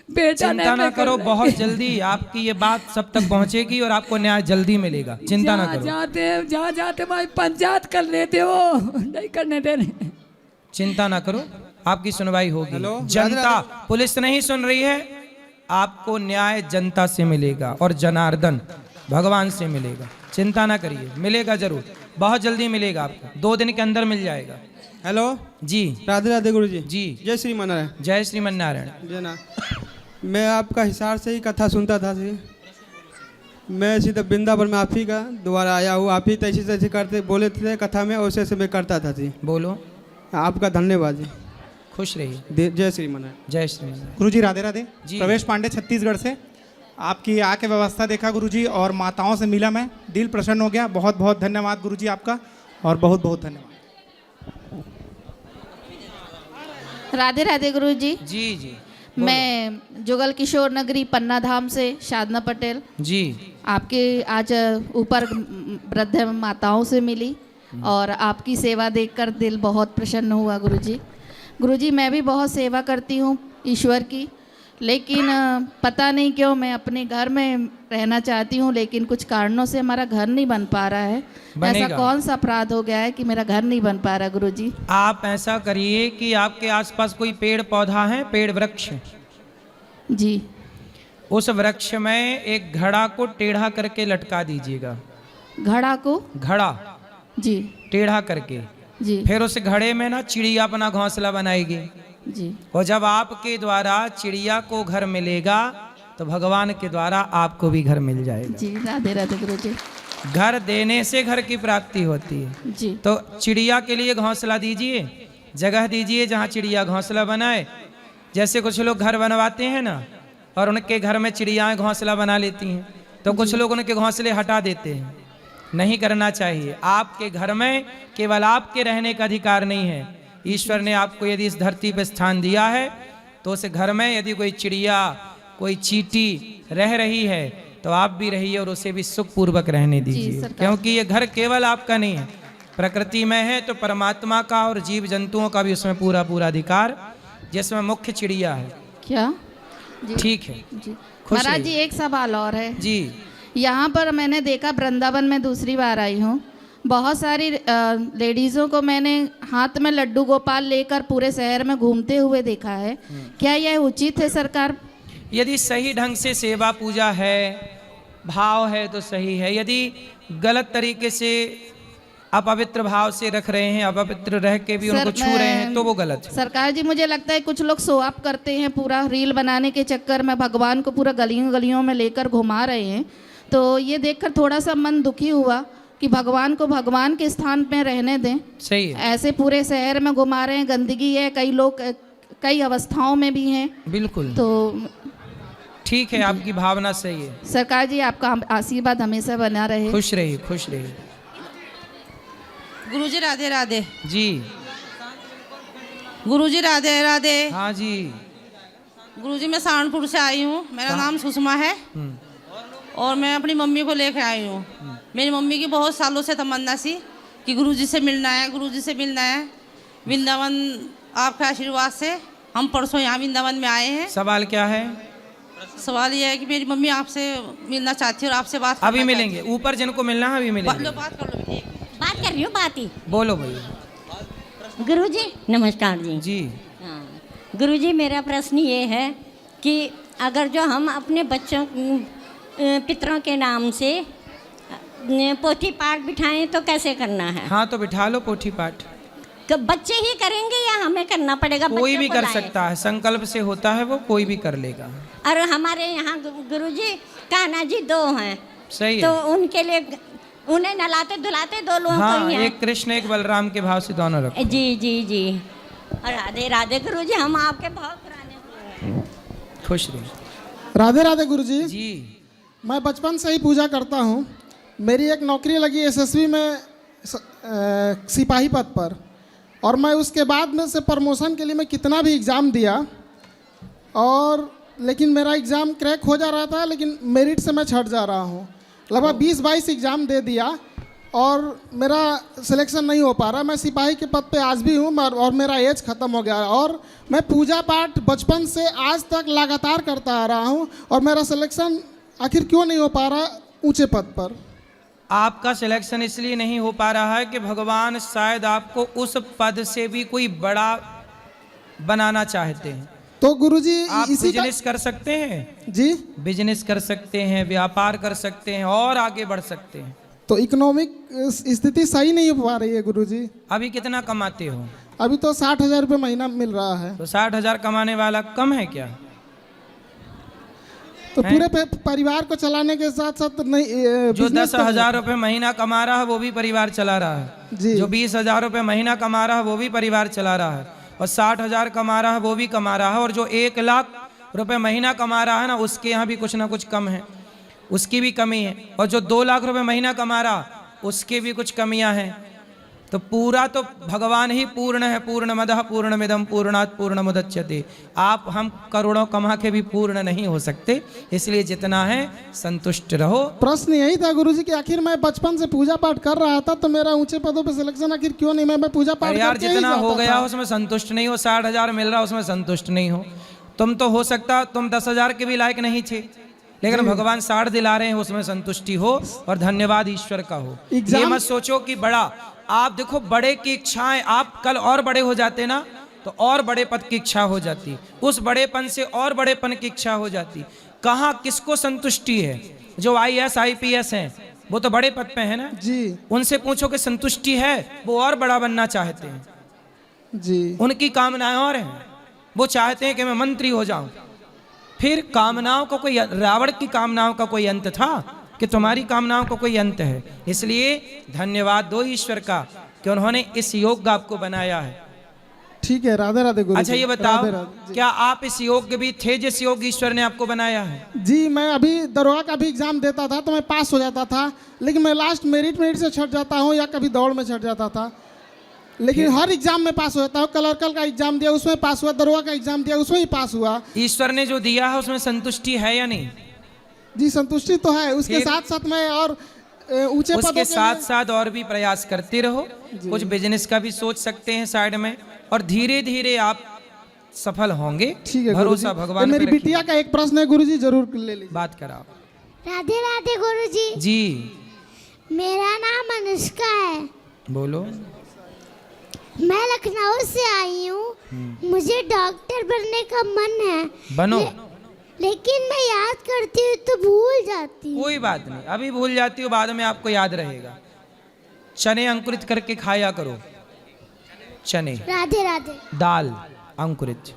बेटा चिंता ना करो, बहुत जल्दी आपकी ये बात सब तक पहुंचेगी और आपको न्याय जल्दी मिलेगा। चिंता ना करो। जहाँ जाते भाई पंचायत कर लेते हो, नहीं करने दे रहे। चिंता ना करो, आपकी सुनवाई होगी। जनता, पुलिस नहीं सुन रही है, आपको न्याय जनता से मिलेगा और जनार्दन भगवान से मिलेगा। चिंता ना करिए, मिलेगा जरूर, बहुत जल्दी मिलेगा आपको, 2 दिन के अंदर मिल जाएगा। हेलो जी, राधे राधे गुरुजी। जी, जय श्रीमान नारायण। जय श्रीमन नारायण। जय ना, मैं आपका हिसार से ही कथा सुनता था जी। मैं सीधा वृंदावन में आप ही का दोबारा आया हूँ। आप ही तैसे तैसे करते बोले थे कथा में, वैसे वैसे मैं करता था जी। बोलो। आपका धन्यवाद जी, खुश रहिए। जय श्रीमान नारायण। जय श्रीमन। गुरुजी राधे राधे। जी। प्रवेश पांडे छत्तीसगढ़ से। आपकी आके व्यवस्था देखा गुरुजी और माताओं से मिला, मैं दिल प्रसन्न हो गया। बहुत बहुत धन्यवाद गुरुजी आपका, और बहुत बहुत धन्यवाद। राधे राधे गुरुजी। जी जी। मैं जुगल किशोर नगरी पन्ना धाम से साधना पटेल जी। आपके आज ऊपर वृद्ध माताओं से मिली और आपकी सेवा देखकर दिल बहुत प्रसन्न हुआ गुरुजी। गुरुजी मैं भी बहुत सेवा करती हूँ ईश्वर की, लेकिन पता नहीं क्यों मैं अपने घर में रहना चाहती हूँ, लेकिन कुछ कारणों से हमारा घर नहीं बन पा रहा है। ऐसा कौन सा अपराध हो गया है कि मेरा घर नहीं बन पा रहा गुरुजी? आप ऐसा करिए कि आपके आसपास कोई पेड़ पौधा है, पेड़ वृक्ष जी, उस वृक्ष में एक घड़ा को टेढ़ा करके लटका दीजिएगा। घड़ा को? घड़ा जी, टेढ़ा करके जी। फिर उस घड़े में ना चिड़िया अपना घोंसला बनाएगी जी, और जब आपके द्वारा चिड़िया को घर मिलेगा तो भगवान के द्वारा आपको भी घर मिल जाएगा। जी राधे राधे गुरुजी। घर देने से घर की प्राप्ति होती है जी। तो चिड़िया के लिए घोंसला दीजिए, जगह दीजिए जहाँ चिड़िया घोंसला बनाए। जैसे कुछ लोग घर बनवाते हैं ना और उनके घर में चिड़ियाएँ घोंसला बना लेती हैं, तो कुछ लोग उनके घोंसले हटा देते हैं। नहीं करना चाहिए। आपके घर में केवल आपके रहने का अधिकार नहीं है। ईश्वर ने आपको यदि इस धरती पर स्थान दिया है तो उस घर में यदि कोई चिड़िया, कोई चींटी रह रही है तो आप भी रहिए और उसे भी सुखपूर्वक रहने दीजिए, क्योंकि ये घर केवल आपका नहीं है, प्रकृति में है तो परमात्मा का और जीव जंतुओं का भी उसमें पूरा पूरा अधिकार, जिसमें मुख्य चिड़िया है। क्या? ठीक है जी। महाराज जी एक सवाल और है जी। यहाँ पर मैंने देखा, वृंदावन में दूसरी बार आई हूँ, बहुत सारी लेडीज़ों को मैंने हाथ में लड्डू गोपाल लेकर पूरे शहर में घूमते हुए देखा है। क्या यह उचित है सरकार? यदि सही ढंग से सेवा पूजा है, भाव है तो सही है। यदि गलत तरीके से अपवित्र भाव से रख रहे हैं, अपवित्र रह के भी उनको छू रहे हैं तो वो गलत है। सरकार जी मुझे लगता है कुछ लोग शो अप करते हैं, पूरा रील बनाने के चक्कर में भगवान को पूरा गलियों गलियों में लेकर घुमा रहे हैं। तो ये देखकर थोड़ा सा मन दुखी हुआ कि भगवान को भगवान के स्थान पे रहने दें। सही है। ऐसे पूरे शहर में घुमा रहे हैं, गंदगी है, कई लोग कई अवस्थाओं में भी हैं। बिल्कुल। तो ठीक है, आपकी भावना सही है। सरकार जी आपका आशीर्वाद हमेशा बना रहे। खुश रहिए, खुश रहिए। गुरुजी राधे राधे। जी। गुरुजी राधे राधे। हाँ जी। गुरुजी मैं सहारनपुर से आई हूँ, मेरा नाम सुषमा है और मैं अपनी मम्मी को लेकर आई हूँ। मेरी मम्मी की बहुत सालों से तमन्ना सी कि गुरुजी से मिलना है, गुरुजी से मिलना है। वृंदावन आपके आशीर्वाद से हम परसों यहाँ वृंदावन में आए हैं। सवाल क्या है? सवाल ये है कि मेरी मम्मी आपसे मिलना चाहती है और आपसे बात अभी मिलेंगे। ऊपर जिनको मिलना है अभी मिलेंगे। बात कर लो। बात कर रही हूँ, बात ही। बोलो भैया। गुरुजी नमस्कार जी। जी। गुरुजी मेरा प्रश्न ये है कि अगर जो हम अपने बच्चों पितरों के नाम से पोथी पाठ बिठाएं तो कैसे करना है? हाँ तो बिठा लो पोथी पाठ। तो बच्चे ही करेंगे या हमें करना पड़ेगा? कोई भी कर सकता है, संकल्प से होता है वो, कोई भी कर लेगा। और हमारे यहाँ गुरुजी कान्हा जी 2 हैं। सही है। तो उनके लिए उन्हें नहलाते धुलाते 2 लोगों हाँ, को ही हैं। एक कृष्ण एक बलराम के भाव से दोनों रखो। जी जी जी। और राधे राधे गुरुजी, हम आपके बहुत पुराने। खुश रहिए। राधे राधे गुरुजी। जी। मैं बचपन से ही पूजा करता हूँ। मेरी एक नौकरी लगी एसएसबी में सिपाही पद पर, और मैं उसके बाद में से प्रमोशन के लिए मैं कितना भी एग्ज़ाम दिया और लेकिन मेरा एग्ज़ाम क्रैक हो जा रहा था, लेकिन मेरिट से मैं छट जा रहा हूँ। लगभग 20-22 एग्ज़ाम दे दिया और मेरा सिलेक्शन नहीं हो पा रहा। मैं सिपाही के पद पे आज भी हूँ और मेरा एज ख़त्म हो गया है और मैं पूजा पाठ बचपन से आज तक लगातार करता आ रहा हूँ और मेरा सिलेक्शन आखिर क्यों नहीं हो पा रहा ऊंचे पद पर? आपका सिलेक्शन इसलिए नहीं हो पा रहा है कि भगवान शायद आपको उस पद से भी कोई बड़ा बनाना चाहते हैं। तो गुरुजी आप इसी बिजनेस कर सकते हैं जी, बिजनेस कर सकते हैं, व्यापार कर सकते हैं और आगे बढ़ सकते हैं। तो इकोनॉमिक स्थिति सही नहीं हो पा रही है गुरुजी। अभी कितना कमाते हो? अभी तो 60,000 रुपये महीना मिल रहा है। तो 60,000 कमाने वाला कम है क्या? तो पूरे परिवार को चलाने के साथ साथ नहीं जो 10,000 रुपये महीना कमा रहा है वो भी परिवार चला रहा है जी। जो 20,000 रुपये महीना कमा रहा है वो भी परिवार चला रहा है और 60,000 कमा रहा है वो भी कमा रहा है और जो 1 लाख रुपये महीना कमा रहा है ना उसके यहाँ भी कुछ ना कुछ कम है, उसकी भी कमी है और जो 2 लाख रुपये महीना कमा रहा उसके भी कुछ कमियां हैं। तो पूरा तो भगवान ही पूर्ण है, पूर्णमदः पूर्णमिदं पूर्णात् पूर्णमुदच्यते। आप हम करोड़ों कमा के भी पूर्ण नहीं हो सकते, इसलिए जितना है संतुष्ट रहो। प्रश्न यही था गुरुजी कि आखिर मैं बचपन से पूजा पाठ कर रहा था तो मेरा ऊंचे पदों पे सिलेक्शन आखिर क्यों नहीं? मैं पूजा पाठ यार करके ही जितना हो जाता गया था। उसमें संतुष्ट नहीं हो, 60,000 मिल रहा उसमें संतुष्ट नहीं हो। तुम तो हो सकता तुम 10,000 के भी लायक नहीं थे, लेकिन भगवान 60 दिला रहे हैं उसमें संतुष्टि हो और धन्यवाद ईश्वर का हो। ये मत सोचो कि बड़ा, आप देखो बड़े की इच्छाएं, आप कल और बड़े हो जाते ना तो और बड़े पद की इच्छा हो जाती, उस बड़ेपन से और बड़ेपन की इच्छा हो जाती। कहाँ किसको संतुष्टि है? जो IAS IPS हैं वो तो बड़े पद पे है ना जी, उनसे पूछो कि संतुष्टि है? वो और बड़ा बनना चाहते हैं जी, उनकी कामनाएं और हैं, वो चाहते हैं कि मैं मंत्री हो जाऊं। फिर कामनाओं का कोई, रावण की कामनाओं का कोई अंत था कि तुम्हारी कामनाओं का कोई अंत है? इसलिए धन्यवाद दो ईश्वर का कि उन्होंने इस योग आपको बनाया है। ठीक है, राधे राधे गुरु। अच्छा ये बताओ, क्या आप इस योग्य भी थे जिस योग ईश्वर ने आपको बनाया है? जी, मैं अभी दरोगा का भी एग्जाम देता था तो मैं पास हो जाता था, लेकिन मैं लास्ट मेरिट से छट जाता हूँ या कभी दौड़ में छट जाता था, लेकिन हर एग्जाम में पास होता हूँ। क्लर्कल का एग्जाम दिया उसमें पास हुआ, दरोगा का एग्जाम दिया उसमें ही पास हुआ। ईश्वर ने जो दिया है उसमें संतुष्टि है या नहीं? जी संतुष्टि तो है, उसके साथ साथ मैं और ऊंचे पदों उसके साथ साथ और भी प्रयास करते रहो। कुछ बिजनेस का भी सोच सकते हैं साइड में और धीरे धीरे आप सफल होंगे। ठीक है, भरोसा भगवान मेरी पे रखिए। बिटिया का एक प्रश्न है गुरुजी, जरूर ले लीजिए। बात कराओ। राधे राधे गुरुजी। जी मेरा नाम अनुष्का है, बोलो। मैं लखनऊ से आई हूँ। मुझे डॉक्टर बनने का मन है। बनो। लेकिन मैं याद करती हूँ तो भूल जाती हूँ। कोई बात नहीं, अभी भूल जाती हो बाद में आपको याद रहेगा। चने अंकुरित करके खाया करो, चने, राधे राधे। दाल अंकुरित,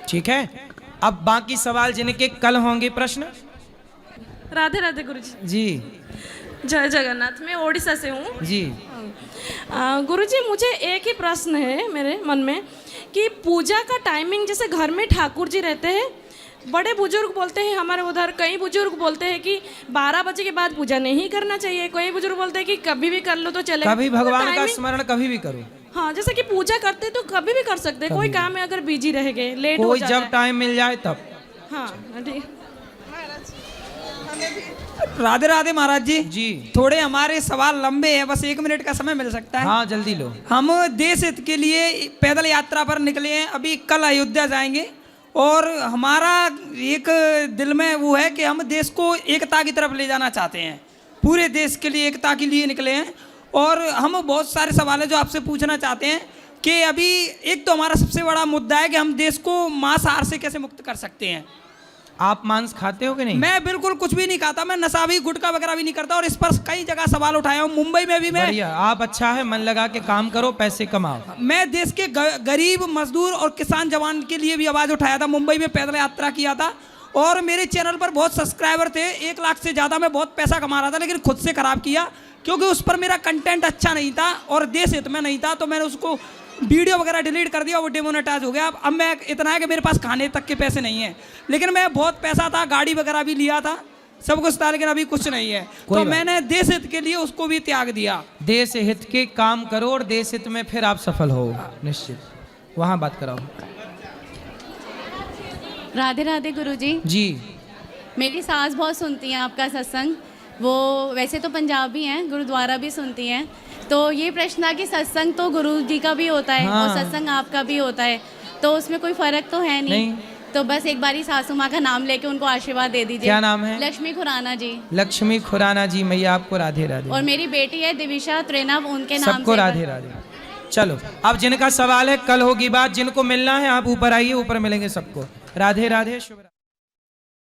ठीक है। अब बाकी सवाल जिनके कल होंगे प्रश्न। राधे राधे गुरुजी। जी जय जगन्नाथ। मैं ओडिशा से हूँ जी। गुरुजी, मुझे एक ही प्रश्न है मेरे मन में कि पूजा का टाइमिंग, जैसे घर में ठाकुर जी रहते हैं, बड़े बुजुर्ग बोलते हैं, हमारे उधर कई बुजुर्ग बोलते हैं कि 12 बजे के बाद पूजा नहीं करना चाहिए, कई बुजुर्ग बोलते हैं कि कभी भी कर लो तो चलेगा। कभी भगवान का स्मरण कभी भी करो। हाँ, जैसे कि पूजा करते तो कभी भी कर सकते हैं, कोई काम में अगर बिजी रह गए, लेट हो कोई जाता जब टाइम मिल जाए तब। हाँ ठीक। राधे राधे महाराज जी। जी थोड़े हमारे सवाल लंबे हैं, बस 1 मिनट का समय मिल सकता है? हाँ जल्दी लो। हम देश हित के लिए पैदल यात्रा पर निकले हैं, अभी कल अयोध्या जाएंगे और हमारा एक दिल में वो है कि हम देश को एकता की तरफ ले जाना चाहते हैं, पूरे देश के लिए एकता के लिए निकले हैं। और हम बहुत सारे सवाल है जो आपसे पूछना चाहते हैं कि अभी एक तो हमारा सबसे बड़ा मुद्दा है कि हम देश को मांसाहार से कैसे मुक्त कर सकते हैं। आप मांस खाते हो कि नहीं? मैं बिल्कुल कुछ भी नहीं खाता, मैं नशा भी, गुटखा वगैरह भी नहीं करता और इस पर कई जगह सवाल उठाया हूँ, मुंबई में भी मैं। बढ़िया, आप अच्छा है, मन लगा के काम करो, पैसे कमाओ। मैं देश के गरीब मजदूर और किसान जवान के लिए भी आवाज़ उठाया था, मुंबई में पैदल यात्रा किया था और मेरे चैनल पर बहुत सब्सक्राइबर थे, 1 लाख से ज़्यादा, मैं बहुत पैसा कमा रहा था, लेकिन खुद से खराब किया क्योंकि उस पर मेरा कंटेंट अच्छा नहीं था और देश हित में नहीं था, तो मैंने उसको वीडियो वगैरह डिलीट कर दिया, वो डिमोनेटाइज हो गया। अब मैं इतना है कि मेरे पास खाने तक के पैसे नहीं हैं, लेकिन मैं बहुत पैसा था, गाड़ी वगैरह भी लिया था, सब कुछ था, लेकिन अभी कुछ नहीं है, तो मैंने देश हित के लिए उसको भी त्याग दिया। देश हित के काम करो और देश हित में फिर आप सफल हो निश्चित। वहाँ बात कराओ। राधे राधे गुरुजी। जी। मेरी सास बहुत सुनती हैं आपका सत्संग, वो वैसे तो पंजाबी हैं, गुरुद्वारा भी सुनती हैं। तो ये प्रश्न था कि सत्संग तो गुरु जी का भी होता है और सत्संग आपका भी होता है, तो उसमें कोई फ़र्क तो है नहीं। तो बस एक बारी सासू माँ का नाम लेके उनको आशीर्वाद दे दीजिए। क्या नाम है? लक्ष्मी खुराना जी। लक्ष्मी खुराना जी, मैया आपको राधे राधे। और मेरी बेटी है दिविशा त्रिनव, उनके नाम सबको राधे राधे। चलो अब जिनका सवाल है कल होगी बात, जिनको मिलना है आप ऊपर आइए, ऊपर मिलेंगे सबको। राधे राधे, शुभ रात्रि।